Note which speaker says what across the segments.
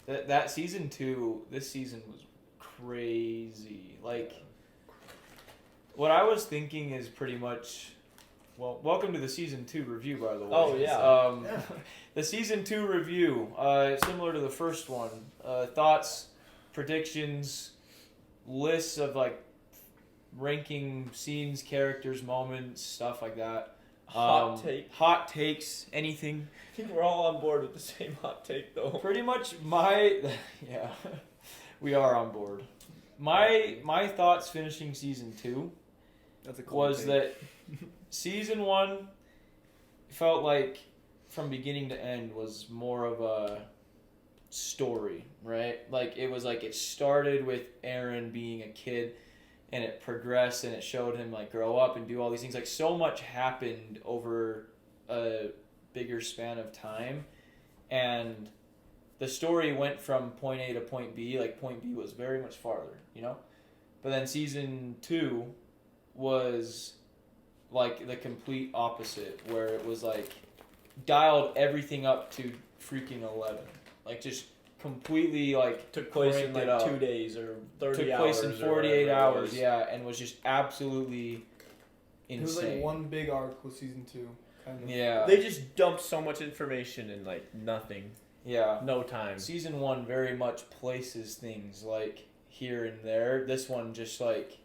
Speaker 1: That season 2, this season was crazy. Like, what I was thinking is pretty much, well, welcome to the season 2 review, by the way.
Speaker 2: Oh, yeah.
Speaker 1: The season 2 review, similar to the first one. Thoughts, predictions, lists of like ranking scenes, characters, moments, stuff like that. Hot takes, anything.
Speaker 2: I think we're all on board with the same hot take, though.
Speaker 1: Pretty much yeah, we are on board. My thoughts finishing season 2 was that season 1 felt like from beginning to end was more of a story, right? Like it was like it started with Aaron being a kid and it progressed and it showed him like grow up and do all these things. Like so much happened over a bigger span of time, and the story went from point A to point B. Like point B was very much farther, you know? But then season 2 was like the complete opposite, where it was like dialed everything up to freaking 11. Like just completely like
Speaker 2: took place in like 2 days or 30 hours.
Speaker 1: Took place in 48 hours, yeah, and was just absolutely insane.
Speaker 3: It was like one big arc with season 2, kind of.
Speaker 1: Yeah.
Speaker 2: They just dumped so much information in like nothing.
Speaker 1: Yeah.
Speaker 2: No time.
Speaker 1: Season 1 very much places things like here and there. This one just like,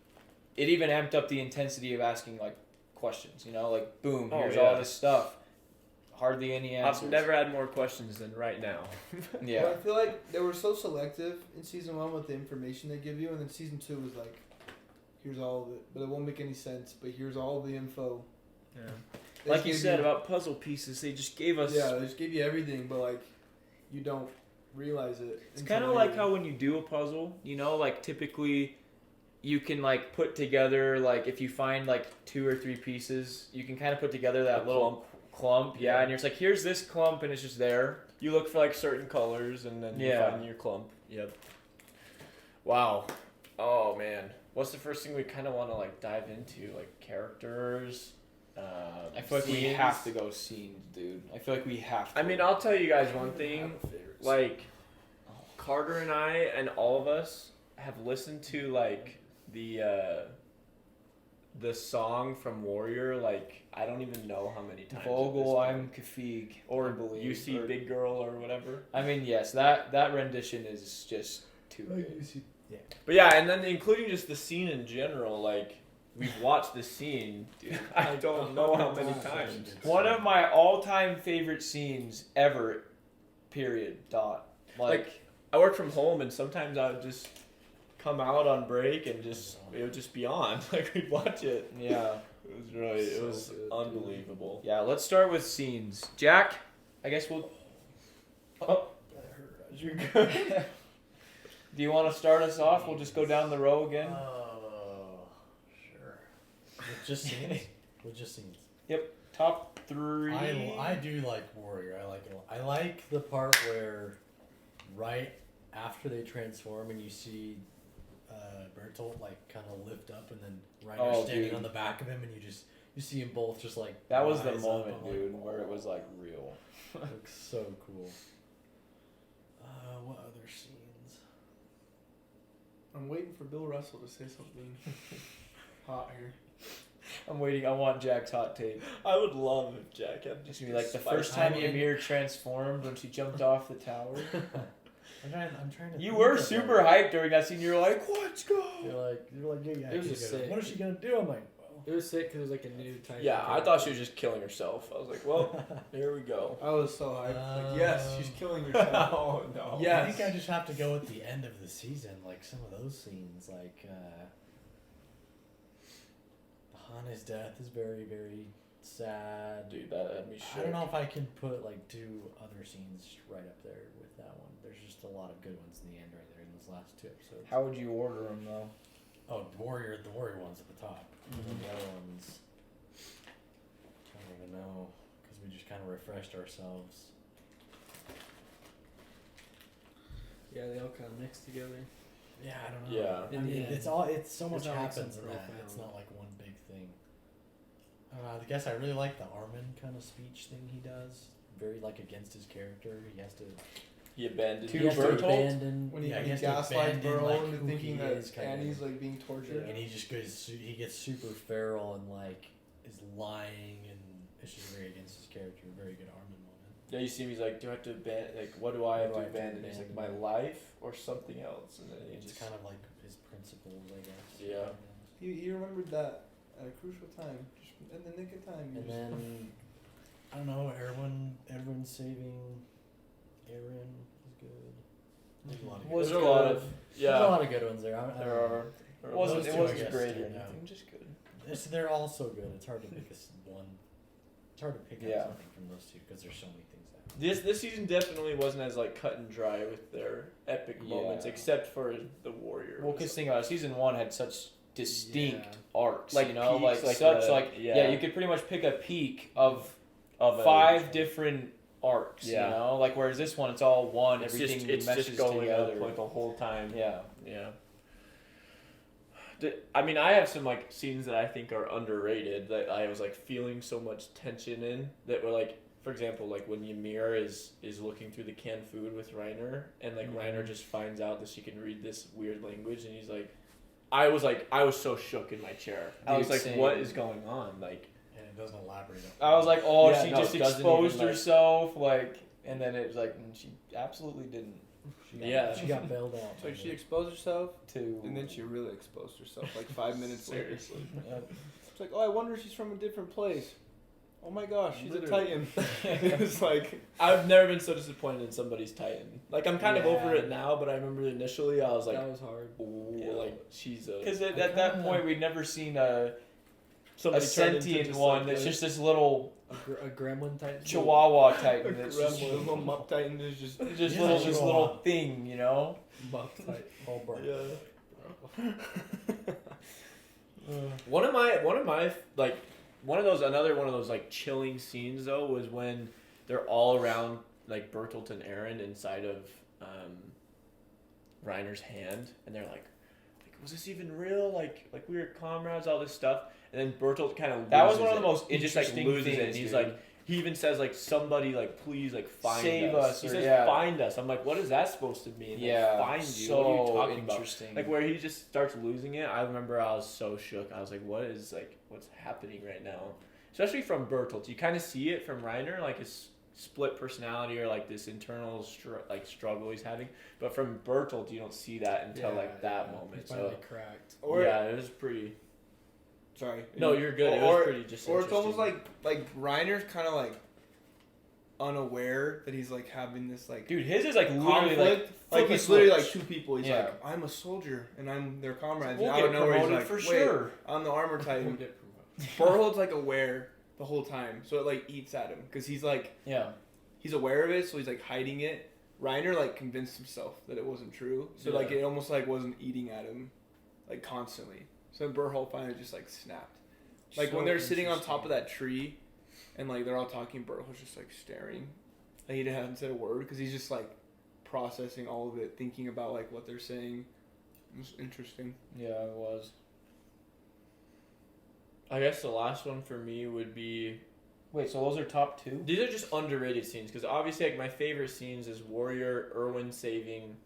Speaker 1: it even amped up the intensity of asking like questions, you know, like boom, here's all this stuff. Hardly any answers.
Speaker 2: I've never had more questions than right now.
Speaker 1: Yeah.
Speaker 3: But I feel like they were so selective in season 1 with the information they give you, and then season 2 was like, here's all of it, but it won't make any sense, but here's all the info.
Speaker 2: Yeah.
Speaker 3: They
Speaker 1: Like you said about puzzle pieces, they just gave us...
Speaker 3: Yeah, they just gave you everything, but like, you don't realize it.
Speaker 1: It's kind of like how when you do a puzzle, you know, like typically you can like put together, like if you find like 2 or 3 pieces, you can kind of put together that little clump, yeah, and you're just like, here's this clump, and it's just there.
Speaker 2: You look for like certain colors, and then you find your clump. Yep. Wow. Oh man, what's the first thing we kind of want to like dive into? Like characters.
Speaker 1: I feel like we have to go scenes, dude. I feel like we have to.
Speaker 2: I mean, I'll tell you guys one thing. Like, Carter and I and all of us have listened to like the song from Warrior, like I don't even know how many times.
Speaker 1: Vogel, I'm Kafig,
Speaker 2: or you see Big Girl or whatever.
Speaker 1: I mean, yes, that rendition is just too good.
Speaker 2: Yeah. But yeah, and then including just the scene in general, like we've watched the scene, dude. I don't know how many times.
Speaker 1: One of my all-time favorite scenes ever. Period. Dot.
Speaker 2: Like I work from home, and sometimes I would just come out on break and it would just be on. Like we'd watch it.
Speaker 1: Yeah.
Speaker 2: It was unbelievable.
Speaker 1: Yeah, let's start with scenes. Jack, I guess we'll... Oh.
Speaker 2: You're good.
Speaker 1: Do you want to start us off? We'll just go down the row again.
Speaker 4: Sure. With just scenes? With just scenes.
Speaker 1: Yep. Top 3.
Speaker 4: I do like Warrior. I like it. I like the part where right after they transform and you see Bertolt like kind of lift up, and then Reiner's standing on the back of him, and you see them both just like
Speaker 1: that was the moment, dude, where it was like real.
Speaker 4: Looks so cool. What other scenes?
Speaker 3: I'm waiting for Bill Russell to say something hot here.
Speaker 1: I'm waiting. I want Jack's hot take.
Speaker 2: I would love if Jack had
Speaker 1: just be like the first time Ymir transformed when she jumped off the tower.
Speaker 4: I'm trying to.
Speaker 1: You were super hyped during that scene. You're like, "Let's go!"
Speaker 4: You're like, yeah.
Speaker 5: It was just sick.
Speaker 4: What is she gonna do? I'm like, well.
Speaker 5: It was sick because it was like a new type.
Speaker 2: Yeah, I thought she was just killing herself. I was like, well, here we go.
Speaker 3: I was so hyped. Like, yes, she's killing herself.
Speaker 2: Oh no.
Speaker 3: Yes.
Speaker 4: I think I just have to go with the end of the season, like some of those scenes, like Hana's death is very, very sad.
Speaker 2: Dude, that had me shook.
Speaker 4: I don't know if I can put like 2 other scenes right up there with that one. There's just a lot of good ones in the end right there in those last 2 episodes.
Speaker 1: How would you order them though?
Speaker 4: Oh, the warrior one's at the top. Mm-hmm. The other ones, I don't even know, because we just kind of refreshed ourselves.
Speaker 5: Yeah, they all kind of mix together.
Speaker 4: Yeah, I don't know.
Speaker 2: Yeah.
Speaker 4: It's so much
Speaker 5: not like
Speaker 4: happens
Speaker 5: some
Speaker 4: in that.
Speaker 5: profound.
Speaker 4: It's not like one big thing. I guess I really like the Armin kind of speech thing he does. Very like against his character. He has to
Speaker 2: He abandoned
Speaker 1: To
Speaker 4: He has to
Speaker 1: Bertolt?
Speaker 4: abandon.
Speaker 3: When he,
Speaker 4: yeah,
Speaker 3: when
Speaker 4: he
Speaker 3: he
Speaker 4: has to
Speaker 3: gaslights
Speaker 4: abandon,
Speaker 3: Burl
Speaker 4: like,
Speaker 3: into
Speaker 4: who
Speaker 3: thinking
Speaker 4: he
Speaker 3: that
Speaker 4: is, kind of.
Speaker 3: Annie's like being tortured.
Speaker 4: And he just goes. He gets super feral and like is lying, and it's just very against his character. Very good Armin moment.
Speaker 2: Yeah, you see him. He's like, "Do I have to abandon? Like, what do I have to
Speaker 4: What do I have to
Speaker 2: abandon?" He's like,
Speaker 4: abandon?
Speaker 2: "My life or something else." And then he
Speaker 4: It's
Speaker 2: just
Speaker 4: kind of like his principles, I guess.
Speaker 2: Yeah.
Speaker 3: He remembered that at a crucial time, just in the nick of time.
Speaker 4: And then I don't know, Erwin saving Aaron is good. There's a lot of good.
Speaker 2: There's
Speaker 1: Was
Speaker 2: a lot
Speaker 1: good.
Speaker 2: of
Speaker 4: There's a lot of good ones there.
Speaker 2: There are.
Speaker 1: It wasn't
Speaker 4: Those
Speaker 1: it
Speaker 4: two, I
Speaker 1: wasn't
Speaker 4: guess,
Speaker 1: great or
Speaker 4: stand out.
Speaker 1: anything, just good.
Speaker 4: They're all so good. It's hard to pick one. It's hard to pick
Speaker 1: Yeah.
Speaker 4: out something from those two because there's so many things that.
Speaker 2: This season definitely wasn't as like cut and dry with their epic moments,
Speaker 1: Yeah.
Speaker 2: except for the warrior.
Speaker 1: Well, because think about it, season 1 had such distinct
Speaker 5: Yeah.
Speaker 1: arcs,
Speaker 2: Like
Speaker 1: you know,
Speaker 2: peaks,
Speaker 1: like such
Speaker 2: the-
Speaker 1: like
Speaker 2: yeah.
Speaker 1: you could pretty much pick a peak of
Speaker 2: of
Speaker 1: 5 different arcs,
Speaker 2: Yeah.
Speaker 1: you know, like whereas this one it's all one,
Speaker 2: It's
Speaker 1: everything
Speaker 2: just
Speaker 1: meshes
Speaker 2: going
Speaker 1: together.
Speaker 2: up like the whole time.
Speaker 1: Yeah,
Speaker 2: Yeah. I mean, I have some like scenes that I think are underrated that I was like feeling so much tension in that were like, for example, like when Ymir is looking through the canned food with Reiner and like Reiner just finds out that she can read this weird language and he's I was so shook in my chair. I
Speaker 1: Dude,
Speaker 2: was like,
Speaker 1: same.
Speaker 2: what is going on? Like,
Speaker 4: And it doesn't elaborate.
Speaker 1: I was like, oh,
Speaker 2: Yeah,
Speaker 1: she
Speaker 2: no,
Speaker 1: just
Speaker 2: it doesn't
Speaker 1: exposed
Speaker 2: even, like-
Speaker 1: herself, like, and then it was like, she absolutely didn't.
Speaker 4: She got bailed out.
Speaker 3: So she exposed herself,
Speaker 1: To
Speaker 3: and then she really exposed herself like 5 minutes later.
Speaker 2: seriously.
Speaker 3: It's like, oh, I wonder if she's from a different place. Oh my gosh, she's
Speaker 2: Literally.
Speaker 3: a Titan. It's like,
Speaker 2: I've never been so disappointed in somebody's Titan. Like, I'm kind of
Speaker 5: Yeah.
Speaker 2: over it now, but I remember initially I was like,
Speaker 5: that was hard.
Speaker 2: ooh,
Speaker 1: Yeah.
Speaker 2: like she's a
Speaker 1: because at that point we'd never seen a
Speaker 2: somebody turned into
Speaker 1: sentient
Speaker 2: just
Speaker 1: one
Speaker 2: like
Speaker 1: that's
Speaker 2: a-
Speaker 1: just this little
Speaker 5: A gremlin type.
Speaker 1: Chihuahua Titan that's
Speaker 3: the
Speaker 1: just,
Speaker 3: little Mupp Titan is just.
Speaker 1: just
Speaker 4: Yeah,
Speaker 1: little this
Speaker 4: Chihuahua.
Speaker 1: little thing, you know.
Speaker 5: Buff type.
Speaker 4: All burnt.
Speaker 2: Yeah. One of my like another one of those like chilling scenes though was when they're all around like Bertolt and Aaron inside of Reiner's hand and they're like was this even real? Like we were comrades, all this stuff, and then Bertolt kind of
Speaker 1: That was one of the most
Speaker 2: he just like
Speaker 1: interesting
Speaker 2: loses it
Speaker 1: things,
Speaker 2: and he's
Speaker 1: dude.
Speaker 2: like he even says like somebody like please like find
Speaker 1: Save
Speaker 2: us.
Speaker 1: us,
Speaker 2: He
Speaker 1: or
Speaker 2: says
Speaker 1: yeah.
Speaker 2: find us. I'm like what is that supposed to mean? Like,
Speaker 1: Yeah,
Speaker 2: find you.
Speaker 1: so
Speaker 2: What are you talking about?
Speaker 1: interesting.
Speaker 2: Like where he just starts losing it. I remember I was so shook. I was like, "What is what's happening right now?" Especially from Bertolt, you kind of see it from Reiner, like his split personality or like this internal struggle he's having. But from Bertolt, you don't see that until like that moment.
Speaker 5: He finally
Speaker 2: So
Speaker 5: cracked.
Speaker 3: Or,
Speaker 2: yeah, it was pretty.
Speaker 3: Sorry.
Speaker 2: No, you're good. It was pretty just.
Speaker 3: Or it's almost
Speaker 2: interesting.
Speaker 3: like Reiner's kind of like unaware that he's like having this like
Speaker 1: Dude, his is like literally
Speaker 3: conflict.
Speaker 1: like
Speaker 3: Like he's literally like two people. He's
Speaker 1: Yeah.
Speaker 3: like, I'm a soldier and I'm their comrade.
Speaker 1: we'll
Speaker 3: and
Speaker 1: get
Speaker 3: out of nowhere he's
Speaker 1: promoted
Speaker 3: like,
Speaker 1: for
Speaker 3: wait,
Speaker 1: sure.
Speaker 3: I'm the armor
Speaker 5: We'll
Speaker 3: titan.
Speaker 5: get promoted.
Speaker 3: Berthold's like aware the whole time, so it like eats at him because he's like
Speaker 1: Yeah,
Speaker 3: he's aware of it, so he's like hiding it. Reiner like convinced himself that it wasn't true, so like
Speaker 2: Yeah.
Speaker 3: it almost like wasn't eating at him, like constantly. So Berthold finally just like snapped. Like when
Speaker 5: So
Speaker 3: they're sitting on
Speaker 5: interesting.
Speaker 3: top of that tree, and like they're all talking, Berthold's just like staring. Like he hasn't said a word because he's just like processing all of it, thinking about like what they're saying. It's interesting.
Speaker 1: yeah, it was.
Speaker 2: I guess the last one for me would be.
Speaker 1: Wait, so those are top 2?
Speaker 2: These are just underrated scenes because obviously like my favorite scenes is Warrior Erwin saving,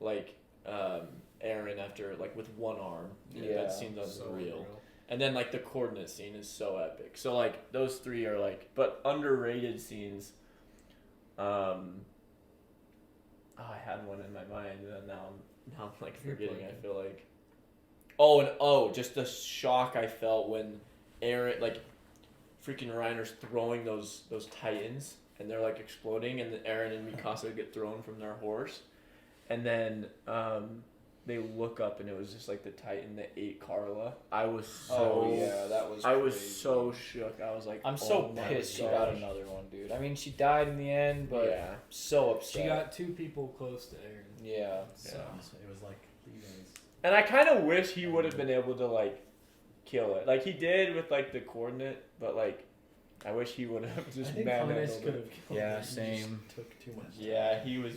Speaker 2: like Aaron after like with one arm.
Speaker 1: Yeah,
Speaker 2: That scene's
Speaker 5: So
Speaker 2: unreal.
Speaker 5: real.
Speaker 2: And then like the coordinate scene is so epic. So like those three are like, but underrated scenes. I had one in my mind, and now I'm like
Speaker 5: You're
Speaker 2: forgetting. I
Speaker 5: blanking.
Speaker 2: feel like. Just the shock I felt when Aaron like, freaking Reiner's throwing those Titans, and they're like exploding, and then Aaron and Mikasa get thrown from their horse, and then they look up, and it was just like the Titan that ate Carla. I was so
Speaker 1: that was.
Speaker 2: I was
Speaker 1: crazy.
Speaker 2: so shook. I was like,
Speaker 1: I'm so
Speaker 2: oh my
Speaker 1: pissed she
Speaker 2: gosh.
Speaker 1: got another one, dude. I mean, she died in the end, but
Speaker 2: Yeah.
Speaker 1: so upset.
Speaker 5: She got 2 people close to Aaron.
Speaker 1: Yeah.
Speaker 5: So.
Speaker 4: It was like Levi's.
Speaker 2: And I kind of wish he would have been able to like kill it, like he did with like the coordinate. But like, I wish he would have
Speaker 4: I
Speaker 2: just
Speaker 4: think
Speaker 2: manhandled
Speaker 4: Hannes could
Speaker 2: it.
Speaker 4: have killed
Speaker 1: Yeah,
Speaker 4: him. He
Speaker 1: same.
Speaker 4: just took too much.
Speaker 2: Yeah, he was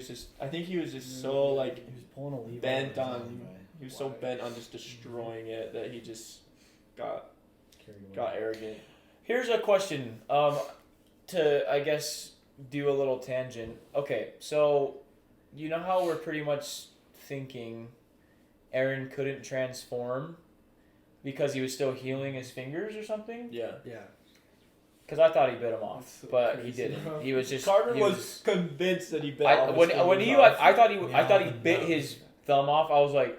Speaker 2: just. I think he was just so like
Speaker 4: He was pulling a Levi.
Speaker 2: bent
Speaker 4: but it was
Speaker 2: on.
Speaker 4: not Levi.
Speaker 2: He was so bent on just destroying it that he just
Speaker 4: Carried away.
Speaker 2: got arrogant.
Speaker 1: Here's a question. To I guess do a little tangent. Okay, so you know how we're pretty much thinking Aaron couldn't transform because he was still healing his fingers or something?
Speaker 2: Yeah.
Speaker 5: Yeah.
Speaker 1: Because I thought he bit him off,
Speaker 3: That's so
Speaker 1: but
Speaker 3: crazy.
Speaker 1: he didn't. He was just
Speaker 2: Carter
Speaker 1: he
Speaker 2: was convinced that he bit
Speaker 1: I,
Speaker 2: off his
Speaker 1: when
Speaker 2: fingers
Speaker 1: he
Speaker 2: off.
Speaker 1: like, I thought he
Speaker 4: Yeah,
Speaker 1: bit
Speaker 4: no.
Speaker 1: his thumb off. I was like,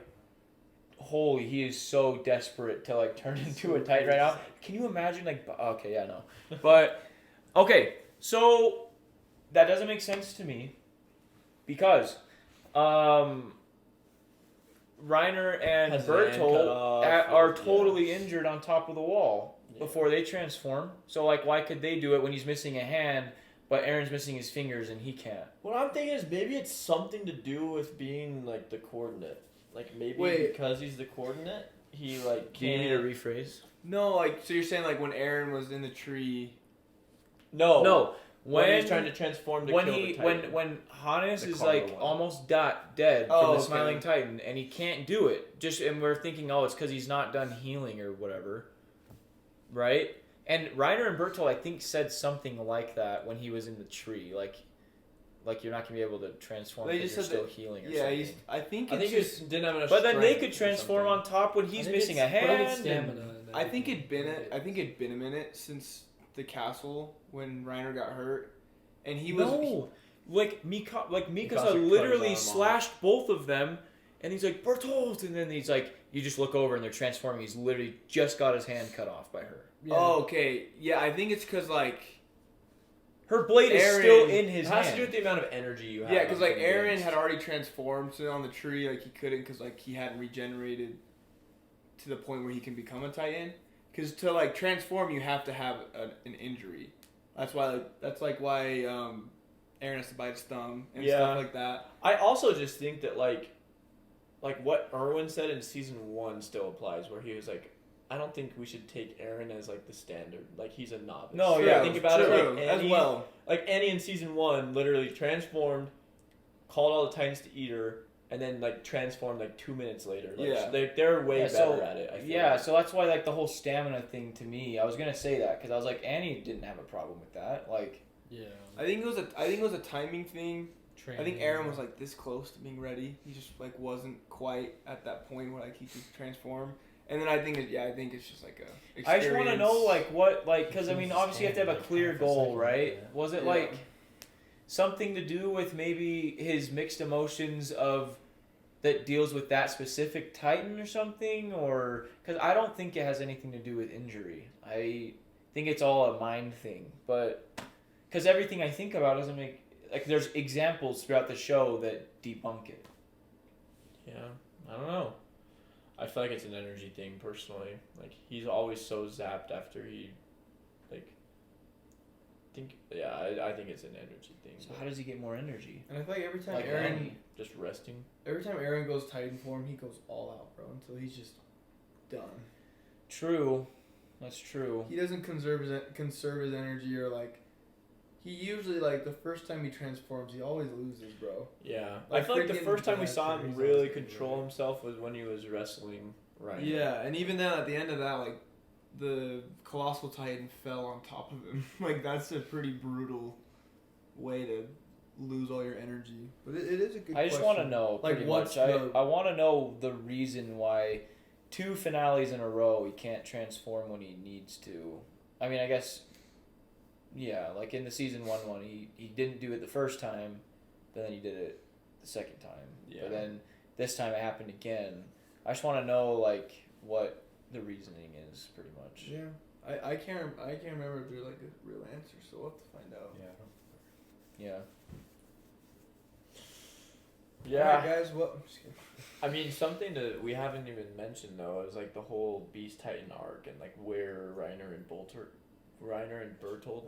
Speaker 1: holy, he is so desperate to like turn into a Titan right now. Can you imagine like? Okay, yeah, no, but okay, so that doesn't make sense to me because Reiner and
Speaker 2: Has his hand cut
Speaker 1: Bertolt
Speaker 2: off,
Speaker 1: are
Speaker 2: yeah.
Speaker 1: totally injured on top of the wall
Speaker 2: Yeah.
Speaker 1: before they transform. So like, why could they do it when he's missing a hand, but Aaron's missing his fingers and he can't?
Speaker 2: What I'm thinking is maybe it's something to do with being like the coordinate. Like maybe
Speaker 3: Wait.
Speaker 2: because he's the coordinate, he like
Speaker 1: Do you need to
Speaker 2: can't.
Speaker 1: rephrase?
Speaker 3: No, like so you're saying like when Aaron was in the tree.
Speaker 2: No.
Speaker 1: No,
Speaker 2: When he's trying to transform to
Speaker 1: when
Speaker 2: kill
Speaker 1: he
Speaker 2: the Titan.
Speaker 1: when Hannes
Speaker 2: The
Speaker 1: is
Speaker 2: Carter
Speaker 1: like
Speaker 2: one.
Speaker 1: almost dead
Speaker 3: Oh,
Speaker 1: from the
Speaker 3: okay.
Speaker 1: Smiling Titan and he can't do it. And we're thinking, oh, it's because he's not done healing or whatever, right? And Reiner and Bertolt, I think, said something like that when he was in the tree, like you're not gonna be able to transform
Speaker 3: They
Speaker 1: because
Speaker 3: just
Speaker 1: you're
Speaker 3: said
Speaker 1: still healing or
Speaker 3: Yeah,
Speaker 1: something.
Speaker 3: he's. I think
Speaker 2: I
Speaker 3: it's
Speaker 2: think he
Speaker 3: just.
Speaker 2: didn't have enough.
Speaker 1: But then they
Speaker 2: strength
Speaker 1: could
Speaker 2: or
Speaker 1: transform
Speaker 2: something.
Speaker 1: on top when
Speaker 5: I
Speaker 1: he's
Speaker 5: think
Speaker 1: missing
Speaker 5: it's
Speaker 1: a hand.
Speaker 5: probably
Speaker 1: and-
Speaker 5: stamina and
Speaker 3: I think it'd been
Speaker 5: everything.
Speaker 3: I think it'd been a minute since the castle when Reiner got hurt, and he was.
Speaker 1: No, Mikasa
Speaker 2: Mikasa cut
Speaker 1: literally
Speaker 2: his arm off.
Speaker 1: slashed both of them, and he's like Bertolt, and then he's like, you just look over and they're transforming. He's literally just got his hand cut off by her.
Speaker 5: Yeah.
Speaker 3: Oh, okay. Yeah, I think it's because like.
Speaker 1: Her blade is
Speaker 3: Aaron-
Speaker 1: still in his
Speaker 2: It has
Speaker 1: hand.
Speaker 2: to do with the amount of energy you have.
Speaker 3: Yeah, because like
Speaker 2: I'm
Speaker 3: Aaron
Speaker 2: convinced.
Speaker 3: had already transformed so on the tree, like he couldn't because like he hadn't regenerated to the point where he can become a Titan. Because to like transform, you have to have an injury. That's why why Aaron has to bite his thumb and
Speaker 2: Yeah.
Speaker 3: stuff like that.
Speaker 2: I also just think that like what Erwin said in season 1 still applies, where he was like, I don't think we should take Aaron as like the standard. Like he's a novice.
Speaker 1: No,
Speaker 2: True.
Speaker 1: yeah,
Speaker 2: think about it.
Speaker 3: True,
Speaker 2: Like
Speaker 3: as
Speaker 2: Annie,
Speaker 3: well.
Speaker 2: like Annie in season 1 literally transformed, called all the Titans to eat her, and then like transformed like 2 minutes later. Like,
Speaker 3: Yeah.
Speaker 2: they're way
Speaker 1: Yeah,
Speaker 2: better
Speaker 1: so-
Speaker 2: at it. I feel
Speaker 1: Yeah,
Speaker 2: like.
Speaker 1: so that's why like the whole stamina thing to me, I was gonna say that because I was like Annie didn't have a problem with that. Like,
Speaker 5: Yeah.
Speaker 3: I think it was a timing thing. I think
Speaker 5: Training.
Speaker 3: Aaron was like this close to being ready. He just like wasn't quite at that point where like he could transform. And then I think it's just like a.
Speaker 1: I just want to know
Speaker 3: experience.
Speaker 1: like what like because I mean
Speaker 4: He's
Speaker 1: obviously you have to have a
Speaker 4: standing,
Speaker 1: clear
Speaker 4: like, half a
Speaker 1: goal,
Speaker 4: second,
Speaker 1: right?
Speaker 4: yeah.
Speaker 1: Was it
Speaker 3: Yeah.
Speaker 1: like something to do with maybe his mixed emotions of that deals with that specific Titan or something, or because I don't think it has anything to do with injury. I think it's all a mind thing, but because everything I think about doesn't make like there's examples throughout the show that debunk it.
Speaker 2: Yeah, I don't know. I feel like it's an energy thing personally. Like he's always so zapped after he, like. I think it's an energy thing.
Speaker 1: So how does he get more energy?
Speaker 3: And I feel like every time
Speaker 1: Like
Speaker 3: Aaron
Speaker 2: Just resting.
Speaker 3: goes Titan form, he goes all out, bro, until he's just done.
Speaker 1: True, that's true.
Speaker 3: He doesn't conserve his energy or like. He usually like the first time he transforms, he always loses, bro.
Speaker 2: Yeah,
Speaker 3: Like
Speaker 2: I feel like the
Speaker 3: freaking
Speaker 2: first time we
Speaker 5: bad
Speaker 2: saw him
Speaker 5: trees
Speaker 2: really
Speaker 5: also,
Speaker 2: control
Speaker 5: right?
Speaker 2: himself was when he was wrestling. Right.
Speaker 3: Yeah, and even then at the end of that, like the colossal Titan fell on top of him. Like that's a pretty brutal way to lose all your energy. But it is a good.
Speaker 1: I just want to know,
Speaker 3: Like,
Speaker 1: pretty
Speaker 3: what's
Speaker 1: much.
Speaker 3: the-
Speaker 1: I want to know the reason why 2 finales in a row he can't transform when he needs to. I mean, I guess, yeah, like in the season 1 he didn't do it the first time, but then he did it the second time.
Speaker 2: Yeah.
Speaker 1: But then this time it happened again. I just want to know, like, what the reasoning is, pretty much.
Speaker 3: Yeah, I can't remember if there's like a real answer, so we'll have to find out.
Speaker 4: Yeah.
Speaker 1: Yeah.
Speaker 2: Yeah.
Speaker 3: Alright, guys. What? I'm just kidding.
Speaker 2: I mean, something that we haven't even mentioned though is like the whole Beast Titan arc and like where Reiner and Bertolt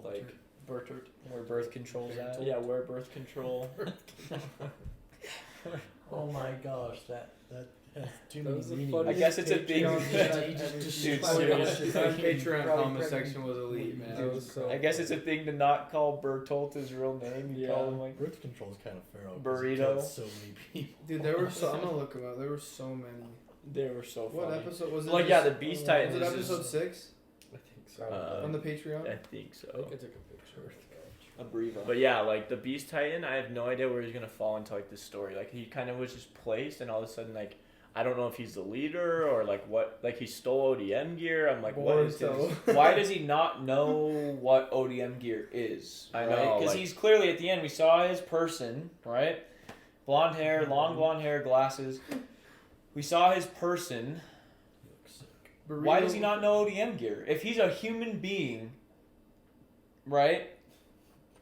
Speaker 2: like Bertolt.
Speaker 1: Where birth control's at.
Speaker 2: Yeah, where birth control.
Speaker 4: Oh my gosh, that has too
Speaker 5: That
Speaker 4: many
Speaker 5: was the
Speaker 4: meanings.
Speaker 5: funniest
Speaker 1: I guess it's a thing.
Speaker 5: Patreon
Speaker 1: Dude,
Speaker 3: That Patreon comment section was elite, man.
Speaker 5: That was so
Speaker 1: I guess it's a thing to not call Bertolt his real name. You call him like
Speaker 4: Birth control is kind of feral. 'cause
Speaker 1: Burrito.
Speaker 4: it killed so many people.
Speaker 3: Dude, there were so. I'm gonna look them up. There were so many.
Speaker 2: They were so funny.
Speaker 3: What episode was it?
Speaker 2: Like yeah, the Beast Titan.
Speaker 3: Was it episode 6
Speaker 5: I think so.
Speaker 2: Uh,
Speaker 3: on the Patreon?
Speaker 2: I think so.
Speaker 5: I think I took a picture.
Speaker 1: A Briva.
Speaker 2: But yeah, like the Beast Titan, I have no idea where he's gonna fall into like this story. Like he kind of was just placed, and all of a sudden, like I don't know if he's the leader or like what. Like he stole ODM gear. I'm like, what is this?
Speaker 1: Why does he not know what ODM gear is?
Speaker 2: I
Speaker 1: right?
Speaker 2: know,
Speaker 1: Because
Speaker 2: like-
Speaker 1: he's clearly at the end. We saw his person, right? Blonde hair, long blonde hair, glasses. We saw his person. Why does he not know ODM gear? If he's a human being, right?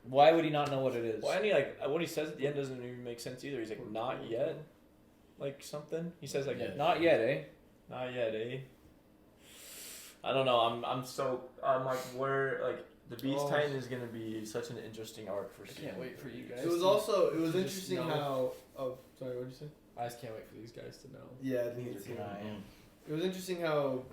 Speaker 1: Why would he not know what it is?
Speaker 2: Well, and he like what he says at the end doesn't even make sense either. He's like, not yet, like something. He says like,
Speaker 4: Yeah.
Speaker 1: Not yet, eh?
Speaker 2: not yet, eh? I don't know. I'm like where like the Beast Titan is gonna be such an interesting arc for.
Speaker 5: I can't wait for you guys.
Speaker 3: It was
Speaker 5: to just
Speaker 3: interesting
Speaker 5: know.
Speaker 3: how. Oh, sorry. What did you say?
Speaker 5: I just can't wait for these guys to know.
Speaker 3: Yeah,
Speaker 1: Neither can I.
Speaker 3: It was interesting how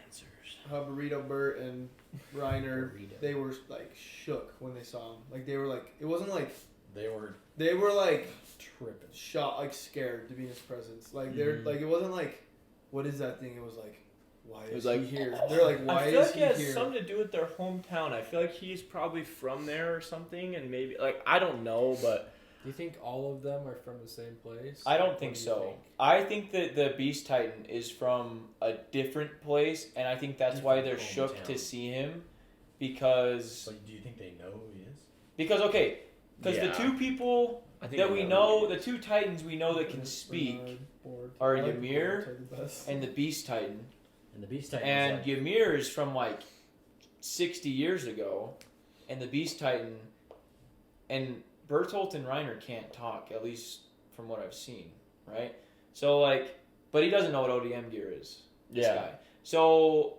Speaker 2: Answers.
Speaker 3: Burrito Bert and Reiner they were like shook when they saw him. Like they were like it wasn't like
Speaker 4: They were
Speaker 3: they were like
Speaker 4: tripping.
Speaker 3: shocked, like scared to be in his presence. Like they're like it wasn't like what is that thing? It was like why
Speaker 2: It
Speaker 3: is
Speaker 2: was
Speaker 3: he
Speaker 2: like
Speaker 3: here? They're like why
Speaker 2: I feel
Speaker 3: is
Speaker 2: like
Speaker 3: he
Speaker 2: it has
Speaker 3: here?
Speaker 2: something to do with their hometown. I feel like he's probably from there or something, and maybe like I don't know, but
Speaker 5: Do you think all of them are from the same place?
Speaker 1: I don't
Speaker 5: What
Speaker 1: think
Speaker 5: do you
Speaker 1: so.
Speaker 5: think?
Speaker 1: I think that the Beast Titan is from a different place, and I think that's why they're
Speaker 4: Different
Speaker 1: shook to
Speaker 4: hometown.
Speaker 1: see him, because
Speaker 4: So do you think they know who he is?
Speaker 1: because
Speaker 2: Yeah.
Speaker 1: the two people
Speaker 2: I think
Speaker 1: that
Speaker 2: I
Speaker 1: we
Speaker 2: who
Speaker 1: know,
Speaker 2: he
Speaker 1: the
Speaker 2: is.
Speaker 1: two Titans we know that can speak,
Speaker 5: Board.
Speaker 1: are
Speaker 5: I like
Speaker 1: Ymir
Speaker 5: boards, are the best.
Speaker 1: and the Beast Titan.
Speaker 4: And the Beast Titan.
Speaker 1: And
Speaker 4: is like,
Speaker 1: Ymir is from like 60 years ago, and the Beast Titan, and Bertolt and Reiner can't talk, at least from what I've seen, right? So like, but he doesn't know what ODM gear is. This guy. So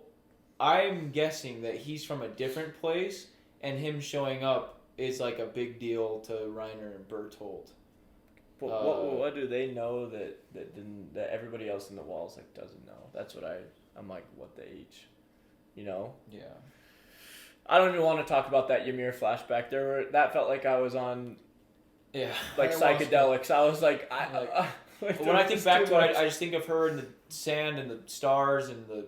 Speaker 1: I'm guessing that he's from a different place, and him showing up is like a big deal to Reiner and Bertolt.
Speaker 2: But what do they know that everybody else in the walls like doesn't know? That's what I'm like, what they each, you know?
Speaker 1: Yeah.
Speaker 2: I don't even want to talk about that Ymir flashback. That felt like I was on
Speaker 1: Yeah.
Speaker 2: like
Speaker 3: Ayahuasca.
Speaker 2: psychedelics. I was like,
Speaker 1: Like, when I think back to it, I just think of her in the sand and the stars and
Speaker 2: the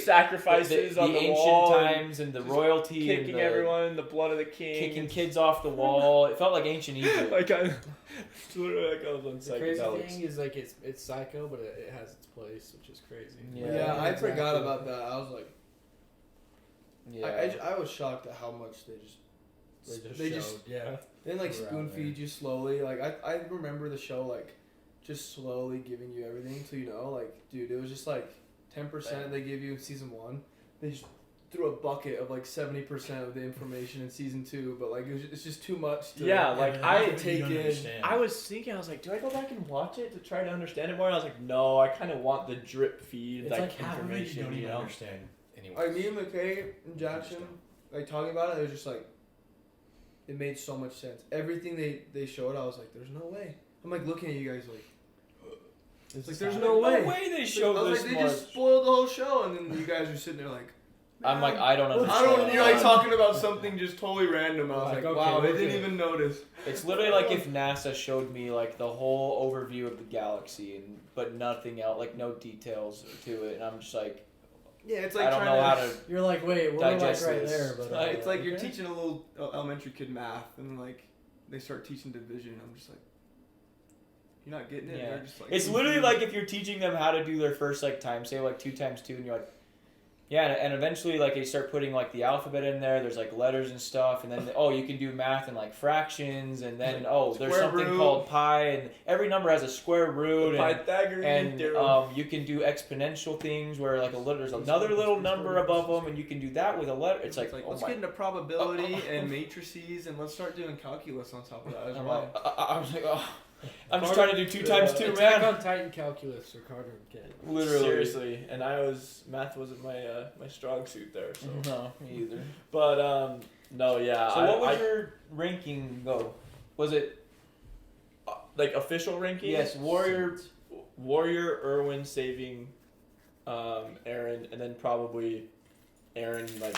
Speaker 2: sacrifices on the
Speaker 1: ancient
Speaker 2: wall,
Speaker 1: times and the
Speaker 2: just
Speaker 1: royalty and
Speaker 2: kicking
Speaker 1: the,
Speaker 2: everyone, the blood of the king,
Speaker 1: kicking kids off the wall. It felt like ancient Egypt.
Speaker 2: like it's literally like I was on
Speaker 5: The crazy
Speaker 2: psychedelics.
Speaker 5: thing is like it's psycho, but it has its place, which is crazy.
Speaker 1: Yeah.
Speaker 3: I
Speaker 5: exactly.
Speaker 3: forgot about that. I was like
Speaker 1: Yeah.
Speaker 3: I was shocked at how much they just
Speaker 5: They just yeah.
Speaker 3: They didn't like
Speaker 4: They're out
Speaker 3: spoon
Speaker 4: there.
Speaker 3: feed you slowly. Like I remember the show like just slowly giving you everything so you know, like, dude, it was just like 10% they give you in season 1. They just threw a bucket of like 70% of the information in season 2, but like it's just too much to
Speaker 2: Yeah, like
Speaker 4: and
Speaker 2: I
Speaker 4: that's what
Speaker 3: take
Speaker 4: you don't
Speaker 3: in-
Speaker 4: understand.
Speaker 2: I was thinking, I was like, do I go back and watch it to try to understand it more? And I was like, no, I kind of want the drip feed,
Speaker 4: It's
Speaker 2: like,
Speaker 4: like half of it you
Speaker 2: information,
Speaker 4: don't
Speaker 2: you
Speaker 4: even
Speaker 2: know?
Speaker 4: understand anyway.
Speaker 3: like me and Mckay and Jackson like talking about it was just like it made so much sense. Everything they showed, I was like, there's no way. I'm like looking at you guys like it's like there's no way.
Speaker 1: they
Speaker 3: I
Speaker 1: showed
Speaker 3: was
Speaker 1: this
Speaker 3: like, they
Speaker 1: much.
Speaker 3: just spoiled the whole show, and then you guys are sitting there like,
Speaker 1: I'm like,
Speaker 3: "Man,
Speaker 1: I don't
Speaker 3: I
Speaker 1: understand.
Speaker 3: don't. You're like talking about something just totally random. I was
Speaker 5: Like,
Speaker 3: like,
Speaker 5: okay,
Speaker 3: wow, they
Speaker 5: okay.
Speaker 3: didn't even notice.
Speaker 1: It's literally like if NASA showed me like the whole overview of the galaxy, but nothing else, like no details to it, and I'm just like,
Speaker 3: Yeah, it's like
Speaker 1: I don't
Speaker 3: trying
Speaker 1: know how
Speaker 3: to.
Speaker 1: to.
Speaker 4: You're like, wait, we're like right
Speaker 1: digest this.
Speaker 4: there, but
Speaker 3: It's like you're
Speaker 4: okay.
Speaker 3: teaching a little elementary kid math, and like they start teaching division. And I'm just like, you're not getting it.
Speaker 1: Yeah.
Speaker 3: They're just like.
Speaker 1: It's literally like if you're teaching them how to do their first like times table, like 2 times 2, and you're like, yeah, and eventually like they start putting like the alphabet in there. There's like letters and stuff, and then you can do math and like fractions, and then there's
Speaker 3: Square
Speaker 1: something
Speaker 3: root.
Speaker 1: called pi, and every number has a square root, and
Speaker 2: Pythagorean theorem.
Speaker 1: you can do exponential things where like there's another little number above them, and you can do that with a letter. It's like, oh
Speaker 3: let's
Speaker 1: my.
Speaker 3: get into probability and matrices, and let's start doing calculus on top of that as
Speaker 1: I'm
Speaker 3: well.
Speaker 1: like, I was like, oh. I'm just trying to do 2 times 2,
Speaker 5: Attack
Speaker 1: man.
Speaker 5: on Titan calculus for Carter and Ken.
Speaker 1: Literally.
Speaker 2: Seriously, and math wasn't my my strong suit there. So,
Speaker 1: No, me either.
Speaker 2: but no, yeah.
Speaker 1: So what was your ranking though? Was it
Speaker 2: like official ranking?
Speaker 1: yes,
Speaker 2: Warrior, Irwin saving, Aaron, and then probably Aaron like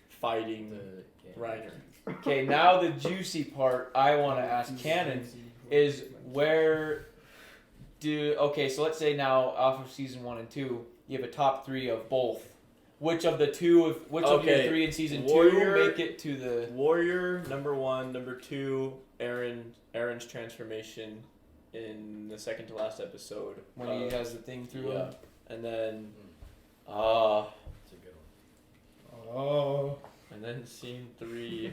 Speaker 2: fighting
Speaker 4: The
Speaker 2: Reiner.
Speaker 1: Okay, now the juicy part I want to ask Cannon is where so let's say now off of season 1 and 2, you have a top 3 of both. which of your 3 in season 2 make it to the
Speaker 2: Warrior number 1, number 2, Aaron's transformation in the second to last episode
Speaker 1: when he has the thing through him.
Speaker 2: And then
Speaker 4: That's a good one.
Speaker 2: and then scene 3.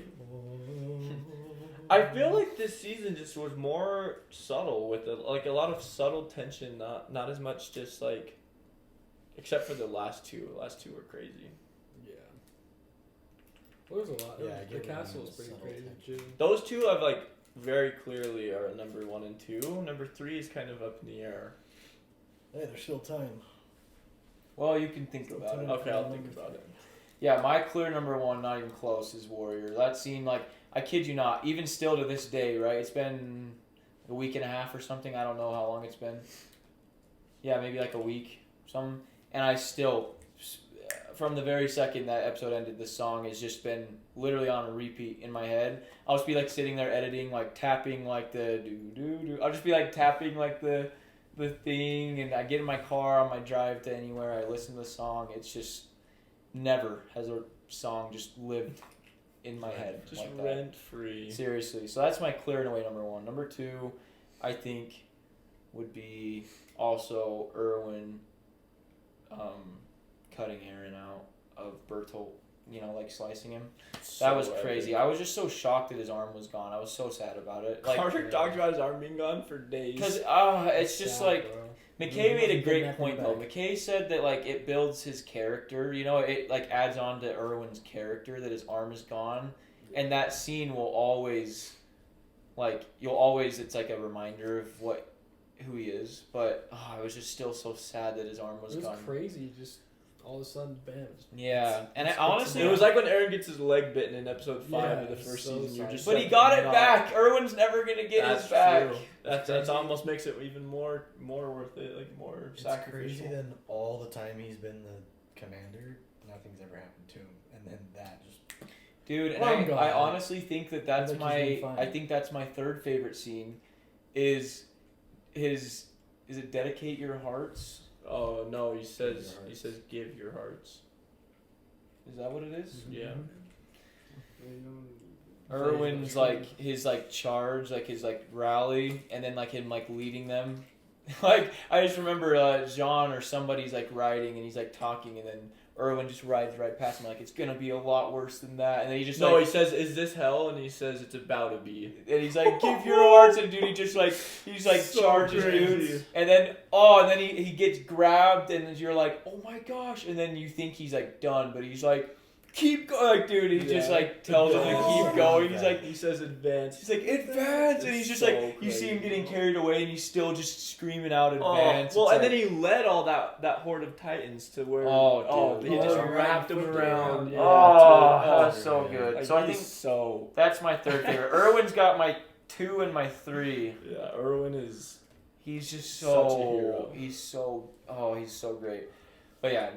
Speaker 2: I feel like this season just was more subtle with a lot of subtle tension, not as much just like, except for the last two. The last two were crazy.
Speaker 5: Yeah. Well, there's a lot.
Speaker 4: Yeah, I
Speaker 5: The
Speaker 4: get what
Speaker 5: castle
Speaker 4: you
Speaker 5: is
Speaker 4: mean,
Speaker 5: pretty
Speaker 4: subtle
Speaker 5: crazy too.
Speaker 2: Those two I've like very clearly are number 1 and 2. Number 3 is kind of up in the air.
Speaker 4: Hey, there's still time.
Speaker 1: Well, you can think about it.
Speaker 2: Okay, I'll think about it.
Speaker 1: Yeah, my clear number 1, not even close, is Warrior. That scene, like, I kid you not, even still to this day, right? It's been a week and a half or something. I don't know how long it's been. Yeah, maybe like a week. And I still, from the very second that episode ended, the song has just been literally on a repeat in my head. I'll just be like sitting there editing, like tapping like the do. I'll just be like tapping like the thing, and I get in my car on my drive to anywhere. I listen to the song. It's just never has a song just lived in my head
Speaker 2: Just
Speaker 1: like that.
Speaker 2: rent free.
Speaker 1: Seriously. So that's my clear and away number 1. Number 2, I think, would be also Erwin cutting Aaron out of Bertolt, like slicing him. That was crazy. I was just so shocked that his arm was gone. I was so sad about it. Like,
Speaker 2: Carter talked about his arm being gone for days.
Speaker 1: because it's just like, Mckay made a great point though. Mckay said that like it builds his character. It like adds on to Erwin's character that his arm is gone, and that scene will always, it's like a reminder of who he is. But I was just still so sad that his arm was gone.
Speaker 5: It was crazy. Just all of a sudden, bam.
Speaker 1: Yeah, and honestly,
Speaker 2: it was like when Aaron gets his leg bitten in episode 5 of the first
Speaker 5: so
Speaker 2: season. You're
Speaker 5: sad.
Speaker 2: just
Speaker 1: but
Speaker 2: like,
Speaker 1: he got it
Speaker 2: not-
Speaker 1: back. Erwin's never gonna get
Speaker 2: That's
Speaker 1: his back.
Speaker 2: true. That almost makes it even more worth it, like more
Speaker 4: It's
Speaker 2: sacrificial.
Speaker 4: crazy then all the time he's been the commander, nothing's ever happened to him. And then that just...
Speaker 1: Dude, and
Speaker 4: Well, I'm
Speaker 1: I
Speaker 4: glad.
Speaker 1: honestly think that's
Speaker 4: Like he's
Speaker 1: my
Speaker 4: doing fine.
Speaker 1: I think that's my third favorite scene is his is it dedicate your hearts?
Speaker 2: Oh no, he says
Speaker 4: Your hearts.
Speaker 2: give your hearts.
Speaker 1: Is that what it is?
Speaker 2: Yeah.
Speaker 1: Erwin's like his like charge, like his like rally, and then like him like leading them. Like I just remember Jean or somebody's like riding and he's like talking, and then Erwin just rides right past him like it's gonna be a lot worse than that, and then he just
Speaker 2: He says, "Is this hell?" And he says, "It's about to be."
Speaker 1: and he's like, give your hearts, and dude, he's like
Speaker 2: So
Speaker 1: charges
Speaker 2: crazy.
Speaker 1: dude, and then he gets grabbed, and you're like, oh my gosh, and then you think he's like done, but he's like, keep going, like, dude, he just like tells him to keep going. He's like,
Speaker 2: he says, "Advance."
Speaker 1: he's like, advance, and he's just like,
Speaker 2: so
Speaker 1: you see him
Speaker 2: crazy.
Speaker 1: getting carried away, and he's still just screaming out advance.
Speaker 2: Well,
Speaker 1: It's
Speaker 2: and
Speaker 1: like,
Speaker 2: then he led all that horde of Titans to where.
Speaker 1: Dude.
Speaker 2: He just
Speaker 4: Oh,
Speaker 2: wrapped them
Speaker 4: right.
Speaker 2: around. Yeah,
Speaker 1: that's so
Speaker 4: yeah.
Speaker 1: good.
Speaker 2: Like,
Speaker 1: So I
Speaker 2: he's
Speaker 1: think
Speaker 2: so.
Speaker 1: that's my third favorite. Erwin's got my 2 and my 3.
Speaker 2: Yeah, Erwin is.
Speaker 1: He's just
Speaker 2: Such a hero.
Speaker 1: he's so great. But yeah,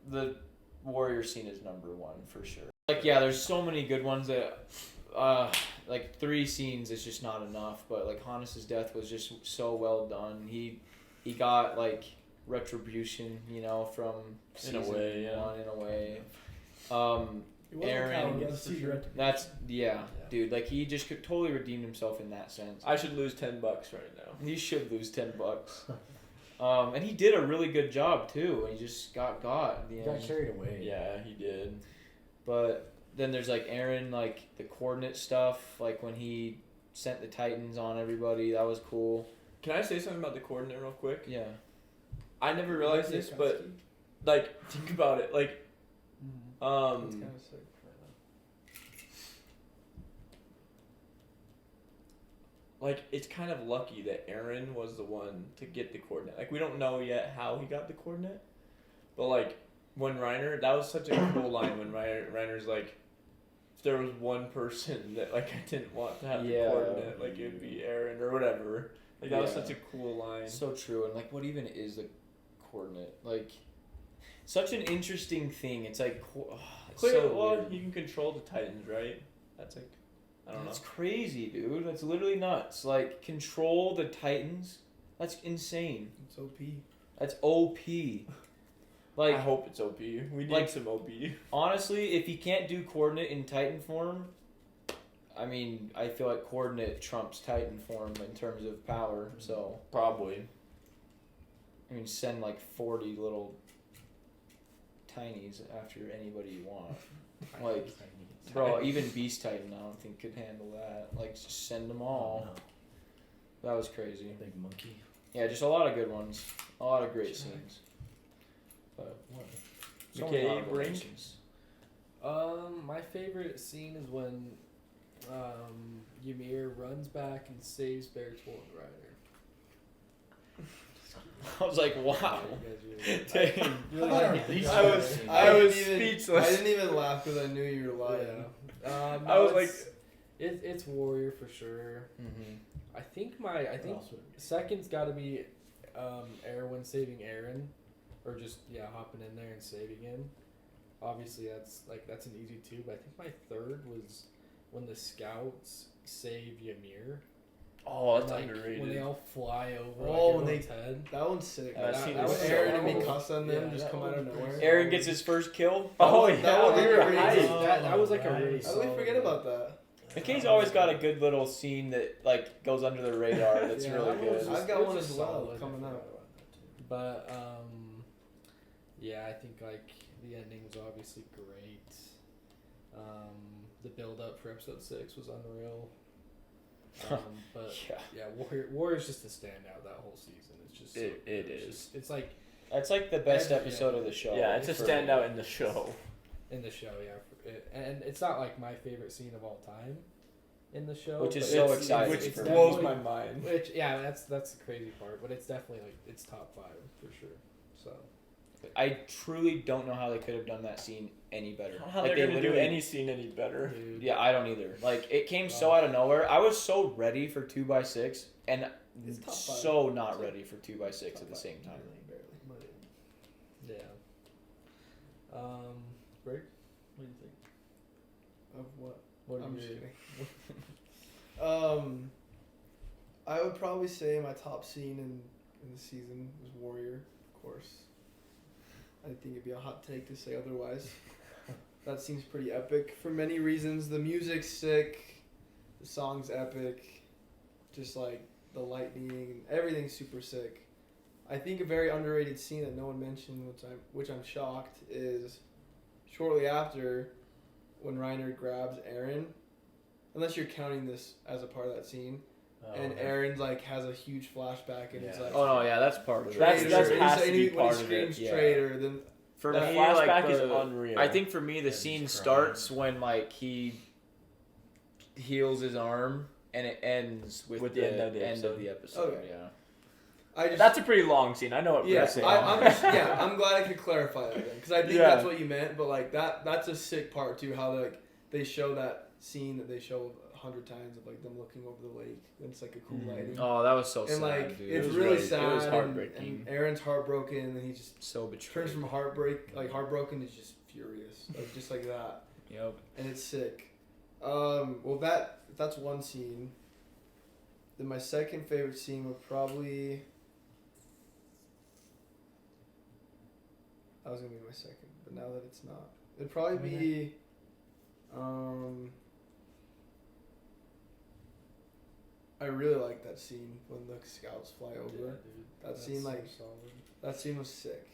Speaker 1: the Warrior scene is number 1 for sure. Like, yeah, there's so many good ones that like 3 scenes is just not enough, but like Hannes' death was just so well done. He got like retribution, from
Speaker 2: In a
Speaker 1: season
Speaker 2: way, yeah.
Speaker 1: 1 in a way.
Speaker 5: It wasn't
Speaker 1: Aaron,
Speaker 5: Cal, that's for sure.
Speaker 1: that's dude, like he just could totally redeemed himself in that sense.
Speaker 2: I should lose $10 right now.
Speaker 1: He should lose $10. And he did a really good job too. And he just got at the
Speaker 4: He
Speaker 1: end.
Speaker 4: got carried away.
Speaker 2: Yeah, he did.
Speaker 1: But then there's like Aaron, like the coordinate stuff, like when he sent the Titans on everybody. That was cool.
Speaker 2: Can I say something about the coordinate real quick?
Speaker 1: Yeah.
Speaker 2: I never realized this, but like, think about it. Like,
Speaker 5: It's kind of sick right now.
Speaker 2: like it's kind of lucky that Aaron was the one to get the coordinate. Like, we don't know yet how he got the coordinate, but like when Reiner, that was such a cool line when Reiner's like, if there was one person that like I didn't want to have the coordinate, like it would be Aaron or whatever. Like that was such a cool line.
Speaker 1: So true. And like, what even is the coordinate? Like, such an interesting thing. It's like, it's
Speaker 2: Clearly,
Speaker 1: so
Speaker 2: well,
Speaker 1: weird.
Speaker 2: he can control the Titans, right? That's like, I don't know.
Speaker 1: That's crazy, dude. That's literally nuts. Like, control the Titans. That's insane.
Speaker 5: It's OP.
Speaker 1: That's OP. Like,
Speaker 2: I hope it's OP. We need
Speaker 1: like-
Speaker 2: some OP.
Speaker 1: honestly, if he can't do coordinate in Titan form, I mean, I feel like coordinate trumps Titan form in terms of power. So
Speaker 2: Probably.
Speaker 1: I mean, send like 40 little tinies after anybody you want. Like, bro, even Beast Titan, I don't think could handle that. Like, just send them all.
Speaker 4: No.
Speaker 1: That was crazy.
Speaker 4: Big monkey.
Speaker 1: Yeah, just a lot of good ones. A lot of great scenes. But
Speaker 4: What?
Speaker 1: so many
Speaker 2: Mckay,
Speaker 1: honorable
Speaker 2: Brig?
Speaker 1: mentions.
Speaker 5: My favorite scene is when Ymir runs back and saves Bertolt and Reiner.
Speaker 1: I was like, wow.
Speaker 5: You guys
Speaker 1: Dang.
Speaker 5: really
Speaker 4: I
Speaker 5: like
Speaker 4: don't
Speaker 5: it.
Speaker 4: know.
Speaker 3: I was
Speaker 4: I
Speaker 3: speechless. I didn't even laugh because I knew you were lying.
Speaker 5: Yeah.
Speaker 2: I was like,
Speaker 5: it's Warrior for sure.
Speaker 1: Mm-hmm.
Speaker 5: I think
Speaker 4: What else would it be?
Speaker 5: second's got to be Erwin saving Aaron, or just hopping in there and saving him. Obviously, that's an easy two. But I think my third was when the scouts save Ymir.
Speaker 2: oh, that's
Speaker 5: Like,
Speaker 2: underrated.
Speaker 5: when they all fly over
Speaker 3: Oh,
Speaker 5: like
Speaker 3: when
Speaker 5: everyone's head.
Speaker 3: That one's sick.
Speaker 2: That
Speaker 5: That-
Speaker 2: scene
Speaker 5: that
Speaker 2: is
Speaker 5: was
Speaker 2: so
Speaker 3: Aaron and
Speaker 2: cool.
Speaker 3: Mikasa and them
Speaker 5: Yeah,
Speaker 3: just
Speaker 5: that
Speaker 3: come out of
Speaker 5: was
Speaker 3: nowhere.
Speaker 5: pretty
Speaker 1: Aaron gets his first kill.
Speaker 2: Oh,
Speaker 3: That
Speaker 2: yeah.
Speaker 3: was
Speaker 2: we were
Speaker 3: underrated.
Speaker 2: hyped.
Speaker 5: That was like a
Speaker 4: Right.
Speaker 5: really
Speaker 3: How did we
Speaker 5: solid
Speaker 3: forget
Speaker 5: one.
Speaker 3: about that?
Speaker 1: McKay's always got a good little scene that like goes under the radar. That's
Speaker 5: Yeah,
Speaker 1: really
Speaker 5: that one was
Speaker 1: good.
Speaker 5: just-
Speaker 3: I've got
Speaker 5: it was
Speaker 3: one
Speaker 5: just
Speaker 3: as well
Speaker 5: solid.
Speaker 3: coming
Speaker 5: I
Speaker 3: up.
Speaker 5: forgot about that too. But I think like the ending was obviously great. The build up for episode 6 was unreal. But
Speaker 1: Yeah.
Speaker 5: Warrior's just a standout that whole season. It's just
Speaker 2: It
Speaker 5: it's
Speaker 2: is.
Speaker 5: just- it's like
Speaker 1: That's like the best
Speaker 5: Every-
Speaker 1: episode of the show.
Speaker 2: Yeah, it's a
Speaker 1: for
Speaker 2: standout
Speaker 1: me.
Speaker 2: in the show.
Speaker 5: in the show, and it's not like my favorite scene of all time in the show,
Speaker 1: Which is
Speaker 5: but
Speaker 1: so
Speaker 5: it's-
Speaker 1: exciting
Speaker 2: Which
Speaker 1: for
Speaker 2: blows
Speaker 1: me.
Speaker 2: my mind.
Speaker 5: Which that's the crazy part, but it's definitely like it's top 5 for sure. So
Speaker 1: I truly don't know how they could have done that scene any better.
Speaker 2: How
Speaker 1: Like,
Speaker 2: they're
Speaker 1: they
Speaker 2: gonna do
Speaker 1: literally-
Speaker 2: any scene any better?
Speaker 5: dude,
Speaker 1: Yeah, I don't either. Like, it came so out of nowhere. I was so ready for 2x6 and
Speaker 3: It's top 5.
Speaker 1: so not ready for 2x6 at the same time.
Speaker 5: yeah. Brig, what do you think?
Speaker 3: Of what?
Speaker 5: What
Speaker 3: I'm
Speaker 5: do
Speaker 3: just
Speaker 5: you?
Speaker 3: kidding. I would probably say my top scene in the season was Warrior, of course. I think it'd be a hot take to say otherwise. That seems pretty epic for many reasons. The music's sick, the song's epic, just like the lightning and everything's super sick. I think a very underrated scene that no one mentioned, which I'm shocked, is shortly after when Reiner grabs Aaron. Unless you're counting this as a part of that scene, and Aaron's like has a huge flashback and he's like,
Speaker 1: Oh no, yeah, that's part of it.
Speaker 2: That's-
Speaker 3: traitor.
Speaker 2: that has
Speaker 3: And
Speaker 2: to
Speaker 3: he-
Speaker 2: be
Speaker 3: when
Speaker 2: part
Speaker 3: he
Speaker 2: of it,
Speaker 3: screams
Speaker 1: yeah.
Speaker 3: traitor, then
Speaker 1: For
Speaker 2: The
Speaker 1: me,
Speaker 2: flashback
Speaker 1: like,
Speaker 2: is
Speaker 1: the-
Speaker 2: unreal.
Speaker 1: I think for me, the
Speaker 4: Yeah,
Speaker 1: scene
Speaker 4: he's
Speaker 1: starts when like he heals his arm, and it ends with the end of the episode.
Speaker 3: Okay.
Speaker 1: Yeah.
Speaker 3: I just
Speaker 2: That's a pretty long scene. I know what
Speaker 3: yeah,
Speaker 2: you're saying.
Speaker 3: I'm glad I could clarify that then, because I think
Speaker 2: Yeah.
Speaker 3: that's what you meant. But like that's a sick part too. How like they show that scene that they show 100 times of like them looking over the lake. And it's like a cool lighting.
Speaker 1: Oh, that was so
Speaker 3: and
Speaker 1: sad,
Speaker 3: like
Speaker 1: dude.
Speaker 3: it's
Speaker 2: was
Speaker 3: really
Speaker 2: really- it
Speaker 3: sad.
Speaker 2: was
Speaker 3: and-
Speaker 2: heartbreaking.
Speaker 3: And Aaron's heartbroken, and he just
Speaker 1: so betrayed.
Speaker 3: turns from heartbroken to just furious, like just like that.
Speaker 1: Yep.
Speaker 3: And it's sick. Well, that's one scene. Then my second favorite scene would probably. That was gonna be my second, but now that it's not, it'd probably be. I really like that scene when the scouts fly over.
Speaker 5: Yeah, dude.
Speaker 3: That
Speaker 5: That's
Speaker 3: scene,
Speaker 5: so
Speaker 3: like,
Speaker 5: solid.
Speaker 3: that scene was sick.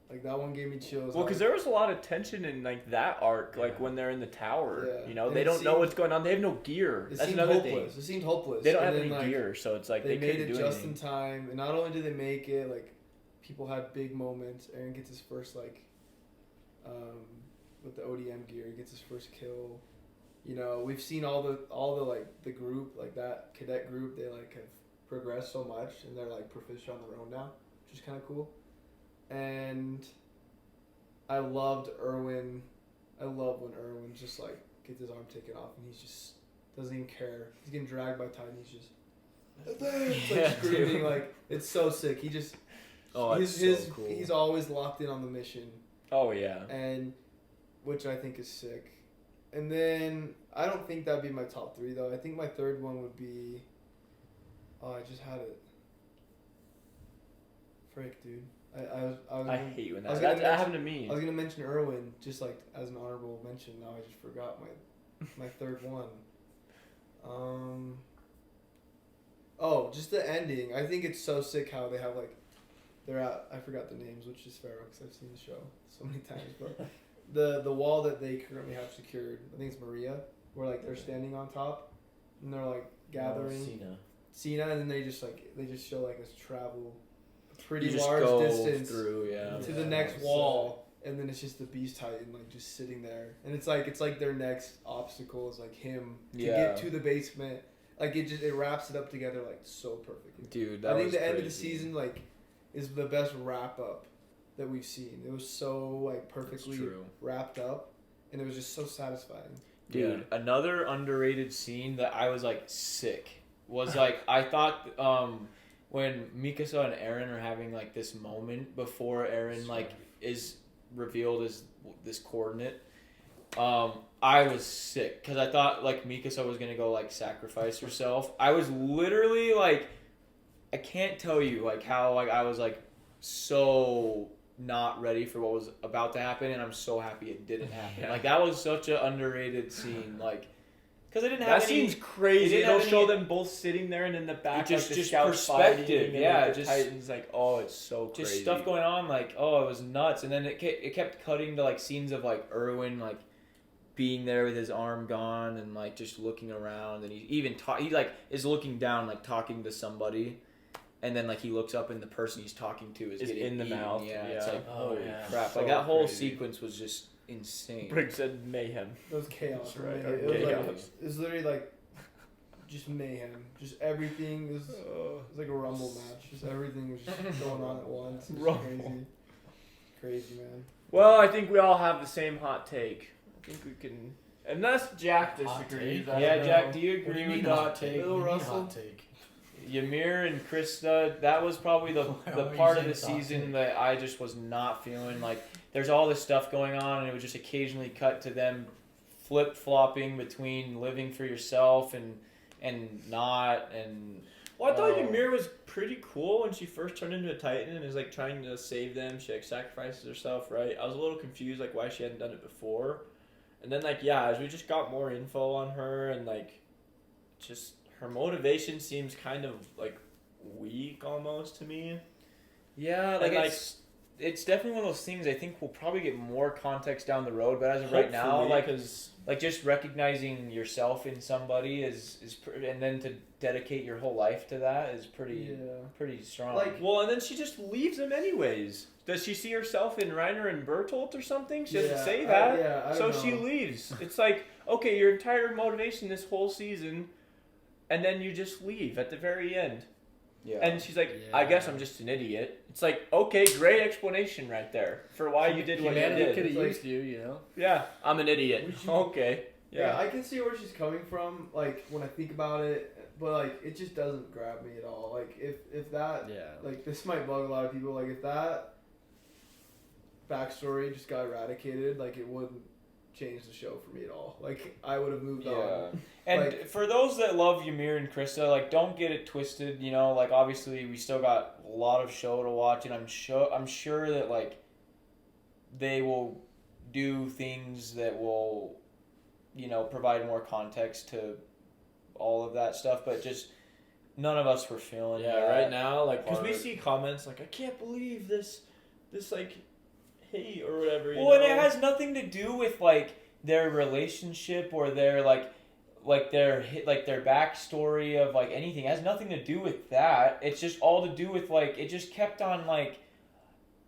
Speaker 3: Like that one gave me chills.
Speaker 2: Well, because there was a lot of tension in like that arc, like
Speaker 4: Yeah.
Speaker 2: when they're in the tower.
Speaker 3: Yeah.
Speaker 2: You know,
Speaker 3: And
Speaker 2: they
Speaker 3: it
Speaker 2: don't know
Speaker 3: seemed-
Speaker 2: what's going on. They have no gear.
Speaker 3: it
Speaker 2: That's
Speaker 3: seemed
Speaker 2: another
Speaker 3: hopeless.
Speaker 2: thing.
Speaker 3: It seemed hopeless.
Speaker 2: They don't
Speaker 3: And
Speaker 2: have
Speaker 3: then,
Speaker 2: any
Speaker 3: like,
Speaker 2: gear, so it's like
Speaker 3: they made
Speaker 2: couldn't
Speaker 3: it
Speaker 2: do
Speaker 3: just
Speaker 2: anything.
Speaker 3: in time, and not only did they make it, like people had big moments. Aaron gets his first with the ODM gear, he gets his first kill. You know, we've seen all the like the group, like that cadet group, they like have progressed so much, and they're like proficient on their own now, which is kind of cool. And I loved Erwin. I love when Erwin just like gets his arm taken off and he's just doesn't even care. He's getting dragged by Titan. He's just it's like
Speaker 1: Yeah,
Speaker 3: screaming,
Speaker 1: dude.
Speaker 3: like it's so sick. He just
Speaker 1: It's
Speaker 3: his
Speaker 1: so cool.
Speaker 3: he's always locked in on the mission,
Speaker 2: Oh yeah.
Speaker 3: and which I think is sick. And then I don't think that'd be my top 3 though. I think my third one would be. Oh, I just had it. Frick, dude.
Speaker 2: I hate when
Speaker 3: I was
Speaker 2: that
Speaker 3: gonna
Speaker 2: happened to me.
Speaker 3: I was gonna mention Irwin just like as an honorable mention. Now I just forgot my third one. Oh, just the ending. I think it's so sick how they have like they're at. I forgot the names, which is fair because I've seen the show so many times. But the wall that they currently have secured, I think it's Maria, where like they're standing on top and they're like gathering. Cena, and then they just show like us travel a pretty large distance
Speaker 2: through,
Speaker 3: to the next wall, and then it's just the Beast Titan like just sitting there, and it's like their next obstacle is like him to get to the basement. Like it wraps it up together like so perfectly.
Speaker 2: Dude, that
Speaker 3: I think
Speaker 2: was
Speaker 3: the end of the
Speaker 2: crazy.
Speaker 3: season like is the best wrap up that we've seen. It was so like perfectly wrapped up, and it was just so satisfying.
Speaker 1: Dude, another underrated scene that I was like sick was like I thought when Mikasa and Eren are having like this moment before Eren like is revealed as this coordinate. I was sick because I thought like Mikasa was gonna go like sacrifice herself. I was literally like, I can't tell you like how like I was like so not ready for what was about to happen, and I'm so happy it didn't happen.
Speaker 2: Yeah.
Speaker 1: Like that was such an underrated scene, like because I didn't have
Speaker 2: that
Speaker 1: any.
Speaker 2: seems crazy.
Speaker 1: It didn't
Speaker 2: It'll
Speaker 1: have
Speaker 2: show
Speaker 1: any-
Speaker 2: them both sitting there, and in the back,
Speaker 1: Just-
Speaker 2: like the
Speaker 1: just
Speaker 2: scouts
Speaker 1: perspective,
Speaker 2: fighting, and
Speaker 1: yeah,
Speaker 2: like, the
Speaker 1: just-
Speaker 2: Titans, like, oh, it's so crazy.
Speaker 1: Just stuff going on, like, oh, it was nuts. And then it kept cutting to, like, scenes of, like, Erwin, like, being there with his arm gone and, like, just looking around. And he even, he, like, is looking down, like, talking to somebody. And then, like, he looks up and the person he's talking to is getting
Speaker 2: in the
Speaker 1: eaten.
Speaker 2: mouth.
Speaker 1: Yeah,
Speaker 2: Yeah.
Speaker 1: it's like,
Speaker 4: Oh,
Speaker 1: holy
Speaker 4: yeah.
Speaker 1: crap.
Speaker 2: So
Speaker 1: Like, that whole
Speaker 2: crazy.
Speaker 1: sequence was just insane.
Speaker 2: Brig said mayhem.
Speaker 3: It was chaos.
Speaker 2: That's right,
Speaker 3: Man.
Speaker 2: or
Speaker 3: It was like
Speaker 2: chaos.
Speaker 3: it was literally like just mayhem. Just everything was. It was like a rumble match. Just everything was just going on at once. It was
Speaker 2: Rumble.
Speaker 3: crazy, man.
Speaker 2: Well, I think we all have the same hot take. I think we can, unless Jack
Speaker 4: Hot
Speaker 2: disagrees.
Speaker 4: take?
Speaker 2: I
Speaker 1: Yeah,
Speaker 2: don't
Speaker 1: Jack,
Speaker 2: know.
Speaker 1: do you
Speaker 4: What do
Speaker 1: agree
Speaker 4: you
Speaker 1: with
Speaker 4: mean
Speaker 1: that?
Speaker 4: hot take?
Speaker 3: Bill
Speaker 4: What do you mean
Speaker 3: Russell?
Speaker 4: hot take?
Speaker 1: Ymir and Krista, that was probably the
Speaker 4: Why are you
Speaker 1: part of the
Speaker 4: saying
Speaker 1: season
Speaker 4: toxic?
Speaker 1: that I just was not feeling. Like, there's all this stuff going on, and it would just occasionally cut to them flip-flopping between living for yourself and not, and...
Speaker 2: Well, I thought Ymir was pretty cool when she first turned into a Titan and is like trying to save them. She like sacrifices herself, right? I was a little confused like why she hadn't done it before. And then like as we just got more info on her and like just her motivation seems kind of like weak almost to me.
Speaker 1: Yeah, like, it's definitely one of those things I think we'll probably get more context down the road, but as of right now,
Speaker 2: Hopefully,
Speaker 1: like...
Speaker 2: 'cause
Speaker 1: Like just recognizing yourself in somebody and then to dedicate your whole life to that is pretty strong.
Speaker 3: Like,
Speaker 2: well, and then she just leaves him anyways. Does she see herself in Reiner and Bertolt or something? She doesn't say that.
Speaker 3: I
Speaker 2: So
Speaker 3: don't
Speaker 2: she
Speaker 3: know.
Speaker 2: leaves. It's like, okay, your entire motivation this whole season, and then you just leave at the very end.
Speaker 1: yeah.
Speaker 2: And she's like, I guess I'm just an idiot. It's like, okay, great explanation right there for why you did what you
Speaker 5: Humanity
Speaker 2: did.
Speaker 5: could have
Speaker 3: It's like-
Speaker 5: used you, you know.
Speaker 2: Yeah, I'm an idiot. Okay.
Speaker 3: Yeah,
Speaker 2: Yeah.
Speaker 3: I can see where she's coming from. Like when I think about it, but like it just doesn't grab me at all. Like if that
Speaker 5: Yeah.
Speaker 3: like this might bug a lot of people. Like if that backstory just got eradicated, like it wouldn't change the show for me at all. Like I would have moved on.
Speaker 1: And
Speaker 3: Like-
Speaker 1: for those that love Ymir and Krista, like don't get it twisted, you know, like obviously we still got a lot of show to watch, and I'm sure that like they will do things that will, you know, provide more context to all of that stuff, but just none of us were feeling
Speaker 2: Yeah,
Speaker 1: that
Speaker 2: right now, like, because we
Speaker 1: part.
Speaker 2: see comments like, I can't believe this, like, hate or whatever. You
Speaker 1: Well,
Speaker 2: know?
Speaker 1: and it has nothing to do with like their relationship or their like their backstory of like anything. It has nothing to do with that. It's just all to do with like it just kept on like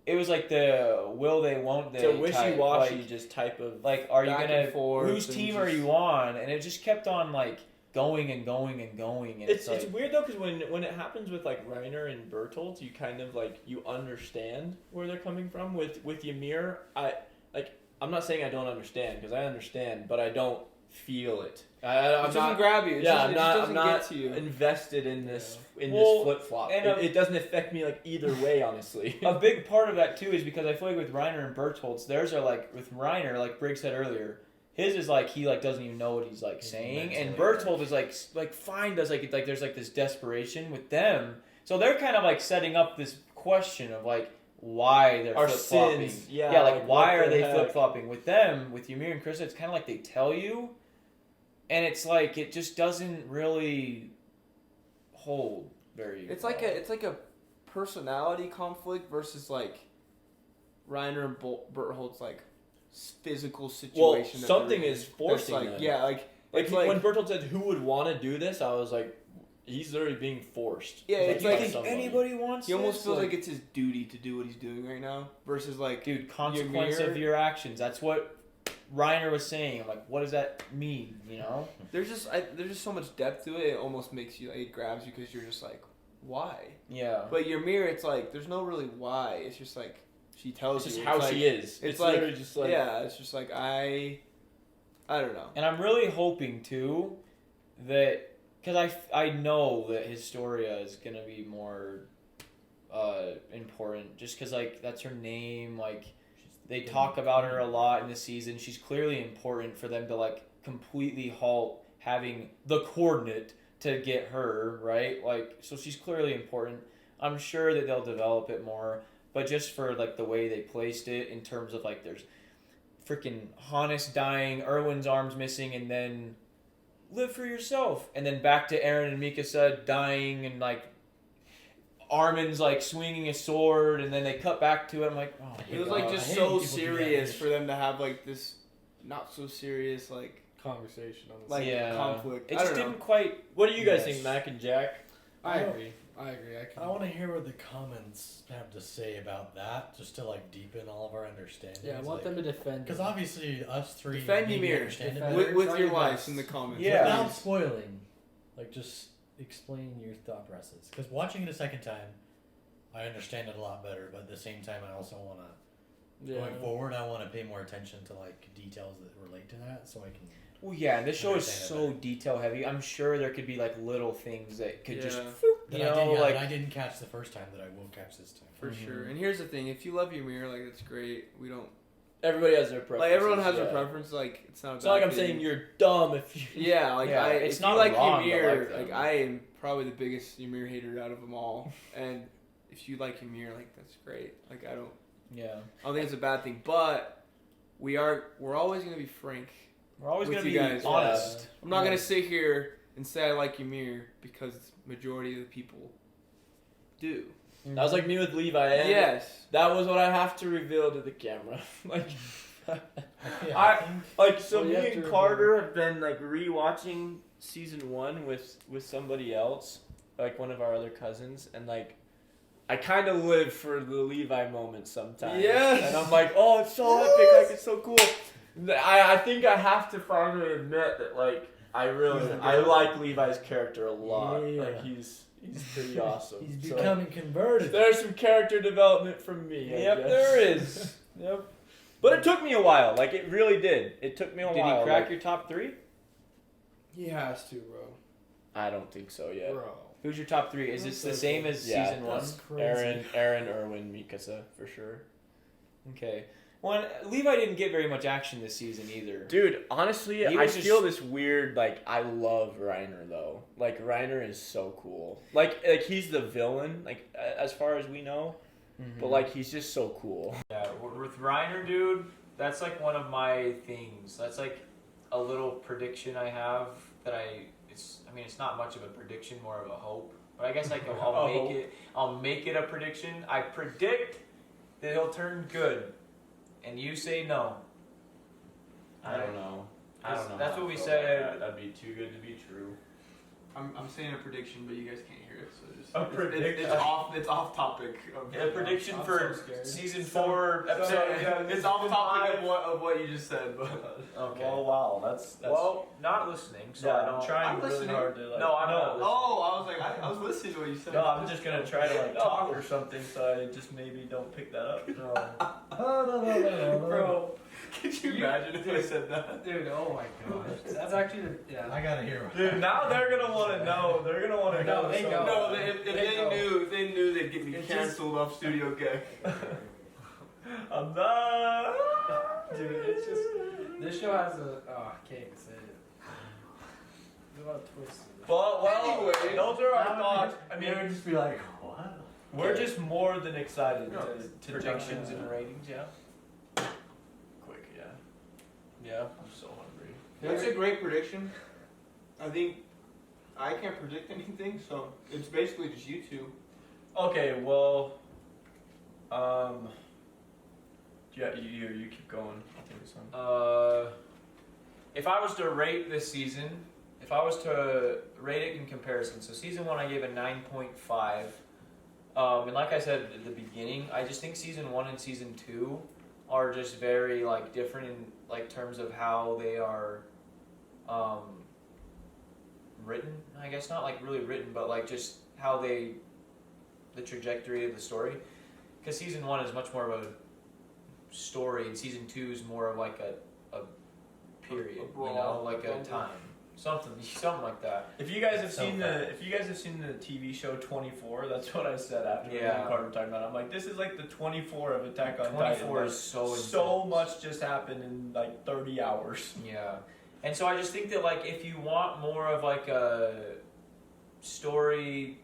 Speaker 1: it was like the will they won't they
Speaker 2: It's a
Speaker 1: type,
Speaker 2: wishy-washy
Speaker 1: like,
Speaker 2: just type of
Speaker 1: like are you
Speaker 2: back
Speaker 1: gonna
Speaker 2: and forth
Speaker 1: whose
Speaker 2: and
Speaker 1: team are
Speaker 2: just-
Speaker 1: you on, and it just kept on like going and going and going, and
Speaker 2: It's
Speaker 1: like,
Speaker 2: weird though, because when it happens with like Reiner and Bertolt, you kind of like you understand where they're coming from. With Ymir, I'm not saying I don't understand, because I understand, but I don't feel it.
Speaker 3: It
Speaker 2: I'm
Speaker 3: doesn't
Speaker 2: not.
Speaker 3: grab you. It's
Speaker 2: Yeah,
Speaker 3: just,
Speaker 2: I'm
Speaker 3: it
Speaker 2: not.
Speaker 3: just
Speaker 2: I'm
Speaker 3: doesn't
Speaker 2: not
Speaker 3: get to you.
Speaker 2: invested in this
Speaker 1: Well,
Speaker 2: this flip flop.
Speaker 1: and
Speaker 2: It doesn't affect me like either way, honestly.
Speaker 1: a big part of that too is because I feel like with Reiner and Bertolt's, theirs are like with Reiner, like Brig said earlier, his is like he like doesn't even know what he's like
Speaker 4: He's
Speaker 1: saying, and
Speaker 4: mentally
Speaker 1: Bertolt is like fine does like there's like this desperation with them, so they're kind of like setting up this question of like why they're
Speaker 2: Our
Speaker 1: flip flopping.
Speaker 2: sins, yeah,
Speaker 1: like
Speaker 2: like,
Speaker 1: why
Speaker 2: what
Speaker 1: are
Speaker 2: the
Speaker 1: they
Speaker 2: heck?
Speaker 1: flip flopping? With them, with Ymir and Krista, it's kind of like they tell you, and it's like it just doesn't really hold very.
Speaker 3: It's
Speaker 1: well.
Speaker 3: like a personality conflict versus like Reiner and Bertholdt's like physical situation. that
Speaker 2: something
Speaker 3: they're in.
Speaker 2: is forcing
Speaker 3: That's, like,
Speaker 2: them.
Speaker 3: yeah, like
Speaker 2: Like,
Speaker 3: it's like
Speaker 2: when Bertolt said, "Who would want to do this?" I was like, "He's literally being forced."
Speaker 3: Yeah,
Speaker 1: Like,
Speaker 3: it's
Speaker 1: you
Speaker 3: like
Speaker 1: think
Speaker 2: somebody.
Speaker 1: anybody wants.
Speaker 3: he almost
Speaker 1: this?
Speaker 3: feels like it's his duty to do what he's doing right now versus like
Speaker 1: dude, consequence
Speaker 3: Ymir-
Speaker 1: of your actions. That's what Reiner was saying. I'm like, what does that mean? You know?
Speaker 3: there's just so much depth to it. It almost makes you like it grabs you because you're just like why.
Speaker 1: Yeah.
Speaker 3: But Ymir, it's like there's no really why. It's just like she tells
Speaker 2: It's
Speaker 3: you.
Speaker 2: just how
Speaker 3: like,
Speaker 2: she is.
Speaker 3: It's
Speaker 2: literally
Speaker 3: like
Speaker 2: just like
Speaker 3: yeah, it's just like I don't know.
Speaker 1: And I'm really hoping too that because I know that Historia is gonna be more important just because like that's her name. Like they talk about her a lot in the season. She's clearly important for them to like completely halt having the coordinate to get her right. Like so she's clearly important. I'm sure that they'll develop it more, but just for like the way they placed it in terms of like there's freaking Hannes dying, Erwin's arms missing, and then live for yourself, and then back to Eren and Mikasa dying, and like Armin's like swinging a sword, and then they cut back to it. I'm like, oh,
Speaker 3: It was
Speaker 1: my
Speaker 3: like
Speaker 1: God.
Speaker 3: just
Speaker 4: I hate
Speaker 3: so
Speaker 4: when people do that.
Speaker 3: serious for them to have like this not so serious like
Speaker 5: Conversation on this.
Speaker 3: like
Speaker 1: Yeah.
Speaker 3: conflict.
Speaker 1: It
Speaker 3: I
Speaker 1: just
Speaker 3: don't know.
Speaker 1: didn't quite.
Speaker 2: What do you guys
Speaker 1: Yes.
Speaker 2: think, Mac and Jack?
Speaker 5: I agree. I
Speaker 4: I want to hear what the comments have to say about that, just to like deepen all of our understanding.
Speaker 5: Yeah, I want them to defend.
Speaker 4: Because obviously us three
Speaker 3: Defend
Speaker 4: maybe
Speaker 3: Ymir.
Speaker 4: understand it
Speaker 5: Defend-
Speaker 4: better.
Speaker 3: with
Speaker 5: Try
Speaker 3: your
Speaker 5: your
Speaker 3: lives
Speaker 5: best.
Speaker 3: in the comments.
Speaker 1: Yeah.
Speaker 4: Without spoiling, like just explain your thought process. Because watching it a second time, I understand it a lot better. But at the same time, I also want to going forward. I want to pay more attention to like details that relate to that, so I can.
Speaker 1: Well, yeah, and this show is
Speaker 4: Understand it
Speaker 1: so detail heavy. I'm sure there could be like little things that could just,
Speaker 3: Yeah.
Speaker 1: you
Speaker 4: That
Speaker 1: know, like
Speaker 4: I didn't catch the first time that I will catch this time.
Speaker 3: For
Speaker 1: Mhm.
Speaker 3: sure. And here's the thing: if you love Ymir, like that's great. We don't
Speaker 2: Everybody has their preference.
Speaker 3: like everyone has their preference. Like it's not.
Speaker 2: It's not like I'm saying you're dumb if you.
Speaker 3: Yeah, like
Speaker 1: Yeah,
Speaker 3: it's
Speaker 1: it's
Speaker 3: not
Speaker 1: not
Speaker 3: like
Speaker 1: wrong to
Speaker 3: Ymir.
Speaker 1: like them.
Speaker 3: Like I am probably the biggest Ymir hater out of them all. And if you like Ymir, like that's great. Like I don't think it's a bad thing. But we're always gonna be frank.
Speaker 1: we're always
Speaker 3: with
Speaker 1: gonna
Speaker 3: you
Speaker 1: be
Speaker 3: guys.
Speaker 1: honest.
Speaker 3: I'm not gonna sit here and say I like Ymir because majority of the people do.
Speaker 2: That was like me with Levi. And
Speaker 3: Yes.
Speaker 2: That was what I have to reveal to the camera. like,
Speaker 4: I think
Speaker 2: like so
Speaker 5: Well, you
Speaker 2: me
Speaker 5: have
Speaker 2: and
Speaker 5: to
Speaker 2: Carter have been like rewatching season 1 with somebody else, like one of our other cousins, and like I kind of live for the Levi moment sometimes.
Speaker 3: Yes.
Speaker 2: And I'm like, oh, it's so epic, like it's so cool. I think I have to finally admit that like I like Levi's character a lot.
Speaker 4: Yeah.
Speaker 2: Like he's pretty awesome.
Speaker 4: he's
Speaker 2: So,
Speaker 4: becoming converted.
Speaker 2: there's some character development from me. I
Speaker 1: Yep,
Speaker 2: guess.
Speaker 1: there is. Yep.
Speaker 2: But it took me a while. Like it really did. It took me a
Speaker 1: Did
Speaker 2: while.
Speaker 1: he crack
Speaker 2: like-
Speaker 1: your top 3?
Speaker 3: He has to, bro.
Speaker 2: I don't think so yet.
Speaker 5: Bro.
Speaker 1: Who's your top 3? Is this the same as
Speaker 2: Yeah,
Speaker 1: season 1?
Speaker 4: That's crazy.
Speaker 2: Aaron, Erwin, Mikasa for sure.
Speaker 1: Okay. Well, Levi didn't get very much action this season either.
Speaker 2: Dude, honestly,
Speaker 1: He
Speaker 2: I
Speaker 1: was
Speaker 2: feel
Speaker 1: just-
Speaker 2: this weird. Like I love Reiner though. Like Reiner is so cool. Like he's the villain. Like as far as we know,
Speaker 1: Mhm.
Speaker 2: but like he's just so cool.
Speaker 1: Yeah, with Reiner, dude, that's like one of my things. That's like a little prediction I have that it's not much of a prediction, more of a hope. But I guess I'll make it a prediction. I predict that he'll turn good, and you say no.
Speaker 2: I don't know.
Speaker 1: That's
Speaker 2: how
Speaker 1: what we
Speaker 2: I feel
Speaker 1: said.
Speaker 2: about that. That'd be too good to be true.
Speaker 3: I'm saying a prediction, but you guys can't hear it, so just
Speaker 2: A prediction.
Speaker 3: It's off topic.
Speaker 1: A prediction
Speaker 5: I'm
Speaker 1: for
Speaker 5: so scared.
Speaker 1: season 4, episode.
Speaker 3: It's off topic of what you just said, but
Speaker 1: Okay.
Speaker 2: Well, wow, that's
Speaker 1: Well, not listening, so
Speaker 2: Yeah,
Speaker 1: I don't.
Speaker 2: I'm trying
Speaker 3: I'm
Speaker 2: really
Speaker 3: listening.
Speaker 2: hard to like.
Speaker 1: No, I'm not listening.
Speaker 3: oh, I was like, I was listening to what you said.
Speaker 2: No, I'm just gonna try to like talk or something, so I just maybe don't pick that up.
Speaker 3: Bro, could you imagine if I said that?
Speaker 5: Dude, oh my gosh. That's actually
Speaker 4: I gotta hear it.
Speaker 2: Dude, now they're gonna want to know. They're gonna want to
Speaker 5: No,
Speaker 2: know.
Speaker 5: they
Speaker 2: so-
Speaker 5: know.
Speaker 3: No, if they knew they'd get me
Speaker 5: It's
Speaker 3: canceled off Studio Gag.
Speaker 2: I'm not.
Speaker 5: Dude, it's just this show has a I can't even say it. There's a lot of twists. in it.
Speaker 2: Well,
Speaker 3: Anyway,
Speaker 2: those are our thoughts. I
Speaker 4: I
Speaker 2: mean,
Speaker 4: mean, I would just be like, what?
Speaker 2: We're just more than excited
Speaker 3: No,
Speaker 2: to
Speaker 1: Predictions
Speaker 2: jump in.
Speaker 1: and ratings, yeah.
Speaker 2: Quick, yeah.
Speaker 1: Yeah.
Speaker 2: I'm so hungry.
Speaker 3: That's a great prediction. I think I can't predict anything, so it's basically just you two.
Speaker 2: Okay, well, yeah, you keep going. I'll take this one.
Speaker 1: If I was to rate this season, if I was to rate it in comparison, so season 1 I gave a 9.5. And like I said at the beginning, I just think season 1 and season 2 are just very like different in like terms of how they are written. I guess not like really written, but like just how the trajectory of the story. Because season 1 is much more of a story, and season 2 is more of like a period, like a time, something like that.
Speaker 2: If you guys have seen the TV show 24, that's what I said after the part we're talking about. I'm like, this is like the 24 of Attack on Titan.
Speaker 1: 24 is so
Speaker 2: intense. Much just happened in like 30 hours.
Speaker 1: Yeah, and so I just think that like if you want more of like a story,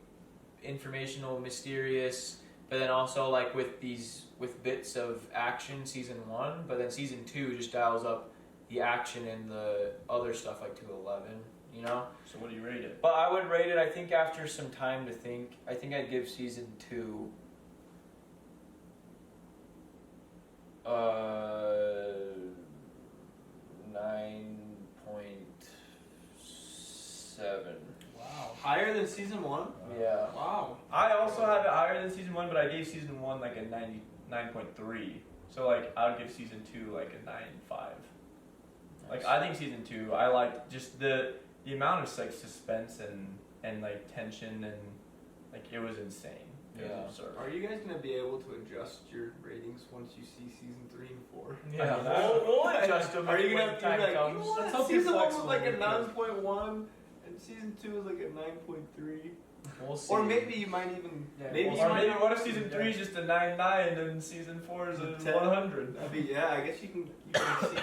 Speaker 1: informational, mysterious, but then also like with bits of action, season 1, but then season 2 just dials up the action and the other stuff like to 11, you know?
Speaker 2: So what do you rate it?
Speaker 1: But I would rate it, I think after some time to think, I think I'd give season 2 9.7.
Speaker 3: Wow. Higher than season 1?
Speaker 1: Yeah.
Speaker 3: Wow.
Speaker 2: I also have it higher than season 1, but I gave season 1 like a 99.3. So like I would give season 2 like a 9.5. Like I think season 2, I like just the amount of like suspense and like tension, and like it was insane. It was absurd.
Speaker 3: Are you guys gonna be able to adjust your ratings once you see season 3 and 4?
Speaker 1: Yeah,
Speaker 2: we'll adjust them.
Speaker 3: Are you
Speaker 2: when
Speaker 3: gonna be
Speaker 2: time
Speaker 3: like,
Speaker 2: comes.
Speaker 3: you know what?
Speaker 5: Let's hope
Speaker 3: Season
Speaker 5: you're
Speaker 3: 1 was
Speaker 5: flexible
Speaker 3: like a
Speaker 5: with
Speaker 3: 9.1, and season 2 was like a 9.3.
Speaker 1: We'll see.
Speaker 3: Or maybe you might even
Speaker 2: What if season 3 is just a 99 and season 4 is a
Speaker 3: 10?
Speaker 2: 100?
Speaker 3: That'd be, yeah, I guess you can see the 10.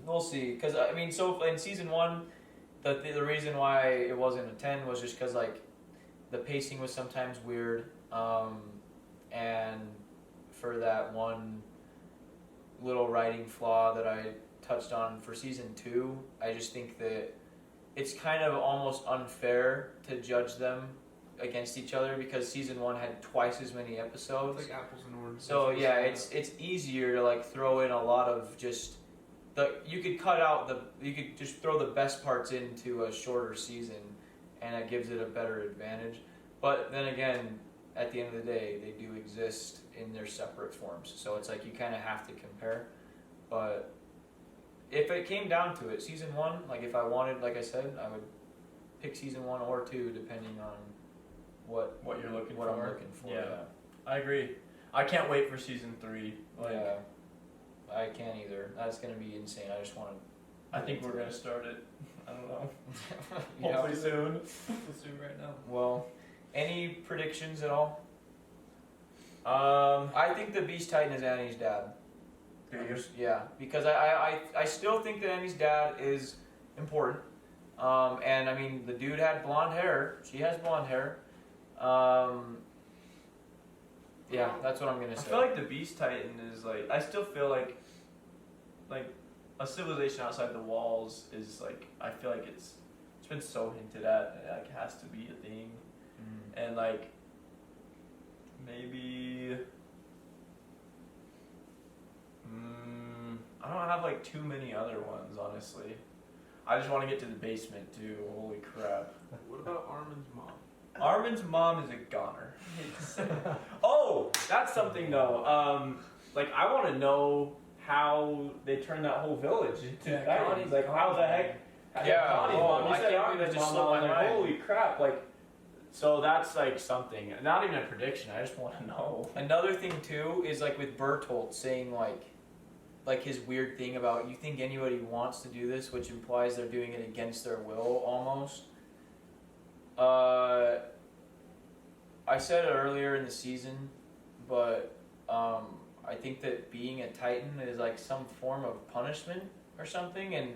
Speaker 1: We'll see, because I mean, so in season 1, the reason why it wasn't a 10 was just because like the pacing was sometimes weird, and for that one little writing flaw that I touched on for season 2, I just think that it's kind of almost unfair to judge them against each other because season 1 had twice as many episodes.
Speaker 3: It's like apples and oranges.
Speaker 1: So yeah, it's easier to like throw in a lot of just you could just throw the best parts into a shorter season, and it gives it a better advantage. But then again, at the end of the day, they do exist in their separate forms. So it's like you kind of have to compare. But if it came down to it, season 1, like if I wanted, like I said, I would pick season 1 or 2 depending on what
Speaker 2: you're looking
Speaker 1: what
Speaker 2: for.
Speaker 1: I'm looking for.
Speaker 2: Yeah. I agree. I can't wait for season 3.
Speaker 1: Yeah. I can't either. That's gonna be insane. I just want to.
Speaker 2: I think we're gonna start it. I don't know.
Speaker 1: Yeah.
Speaker 2: Hopefully soon. Let's do it right now.
Speaker 1: Well, any predictions at all?
Speaker 2: Um,
Speaker 1: I think the Beast Titan is Annie's dad.
Speaker 2: Do you?
Speaker 1: Yeah, because I still think that Annie's dad is important. And I mean, the dude had blonde hair. She has blonde hair. Yeah, that's what I'm gonna
Speaker 2: I
Speaker 1: say.
Speaker 2: feel like the Beast Titan is like. I still feel like a civilization outside the walls is like. I feel like it's been so hinted at. It like has to be a thing, and like maybe. I don't have like too many other ones, honestly. I just want to get to the basement too. Holy crap!
Speaker 3: What about Armin's mom?
Speaker 2: Armin's mom is a goner. Oh, that's something though. Like I want to know how they turned that whole village into Titans. Like how the heck?
Speaker 1: Yeah,
Speaker 2: Connie's
Speaker 1: oh,
Speaker 2: mom. You
Speaker 1: I
Speaker 2: said
Speaker 1: can't believe
Speaker 2: Armin's
Speaker 1: that just
Speaker 2: mom.
Speaker 1: slipped
Speaker 2: I was
Speaker 1: my
Speaker 2: like,
Speaker 1: mind.
Speaker 2: holy crap! Like, so that's like something. Not even a prediction. I just want to know.
Speaker 1: Another thing too is like with Bertolt saying like his weird thing about you think anybody wants to do this, which implies they're doing it against their will almost. I said it earlier in the season, but I think that being a Titan is like some form of punishment or something, and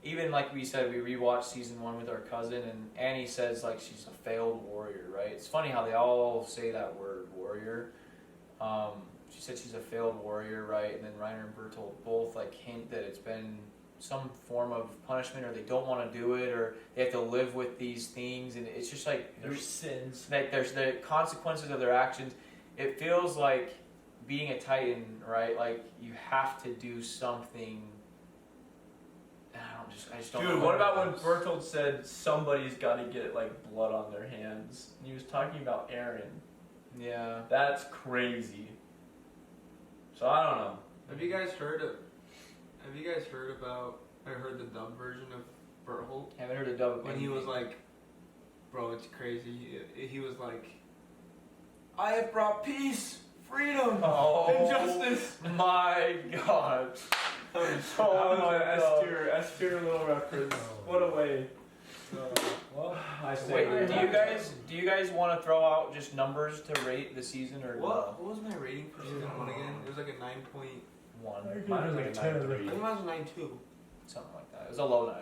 Speaker 1: even like we said, we rewatched season 1 with our cousin, and Annie says like she's a failed warrior, right? It's funny how they all say that word, warrior. She said she's a failed warrior, right? And then Reiner and Bertolt both like hint that it's been some form of punishment, or they don't want to do it, or they have to live with these things, and it's just like
Speaker 2: There's sins.
Speaker 1: like there's the consequences of their actions. It feels like being a Titan, right? Like you have to do something. I just don't
Speaker 2: Dude,
Speaker 1: know
Speaker 2: what about when Bertolt said somebody's got to get like blood on their hands? And he was talking about Aaron.
Speaker 1: Yeah.
Speaker 2: That's crazy. So I don't know.
Speaker 3: Have you guys heard about? I heard the dub version of Bertolt
Speaker 1: Haven't heard the dub of
Speaker 3: when he was like, "Bro, it's crazy." He was like, "I have brought peace, freedom, and justice."
Speaker 1: My God.
Speaker 2: S tier little reference. What a way.
Speaker 5: Well,
Speaker 2: I say.
Speaker 1: Wait, do you guys want to throw out just numbers to rate the season, or
Speaker 3: What was my rating for season 1 again? It was like a 9.1.
Speaker 2: Mine was like a 9.3.
Speaker 3: I think mine was a 9.2.
Speaker 1: something like that? It was a low 9.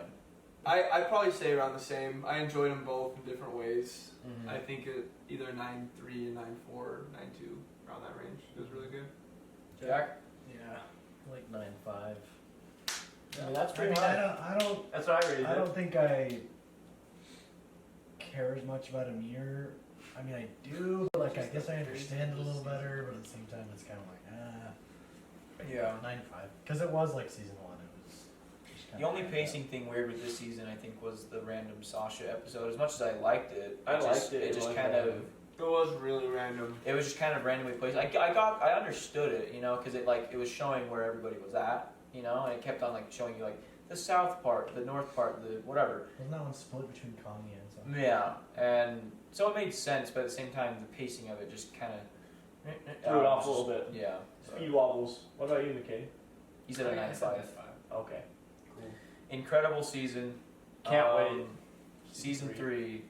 Speaker 3: I'd probably say around the same. I enjoyed them both in different ways.
Speaker 1: Mm-hmm.
Speaker 3: I think either 9.3 and 9.4, 9.2, around that range. It was really good.
Speaker 1: Jack?
Speaker 4: Yeah, like 9.5.
Speaker 2: I mean, that's
Speaker 4: I
Speaker 2: pretty
Speaker 4: mean,
Speaker 2: high.
Speaker 4: I don't.
Speaker 2: That's what I rated
Speaker 4: I
Speaker 2: it.
Speaker 4: don't think I care as much about Ymir. I mean, I do, but like I guess I understand it a little better. But at the same time, it's kind of like
Speaker 1: Yeah.
Speaker 4: 9.5, because it was like season 1. It was. Just
Speaker 1: The
Speaker 4: kinda
Speaker 1: only
Speaker 4: like
Speaker 1: pacing thing weird with this season, I think, was the random Sasha episode. As much as I liked it,
Speaker 2: I liked it.
Speaker 1: It just
Speaker 2: was
Speaker 1: kind of.
Speaker 2: random.
Speaker 3: It was really random.
Speaker 1: It was just kind of randomly placed. I understood it, you know, because it was showing where everybody was at, you know, and it kept on like showing you like the south part, the north part, the whatever.
Speaker 4: Wasn't that one split between Connie and something?
Speaker 1: Yeah, and so it made sense, but at the same time, the pacing of it just kind of
Speaker 2: Threw it off a little bit.
Speaker 1: Yeah.
Speaker 2: Speed wobbles. What about you, Mckay?
Speaker 1: He's at a 9.5.
Speaker 2: Okay.
Speaker 1: Incredible season.
Speaker 2: Can't wait.
Speaker 1: Season 3.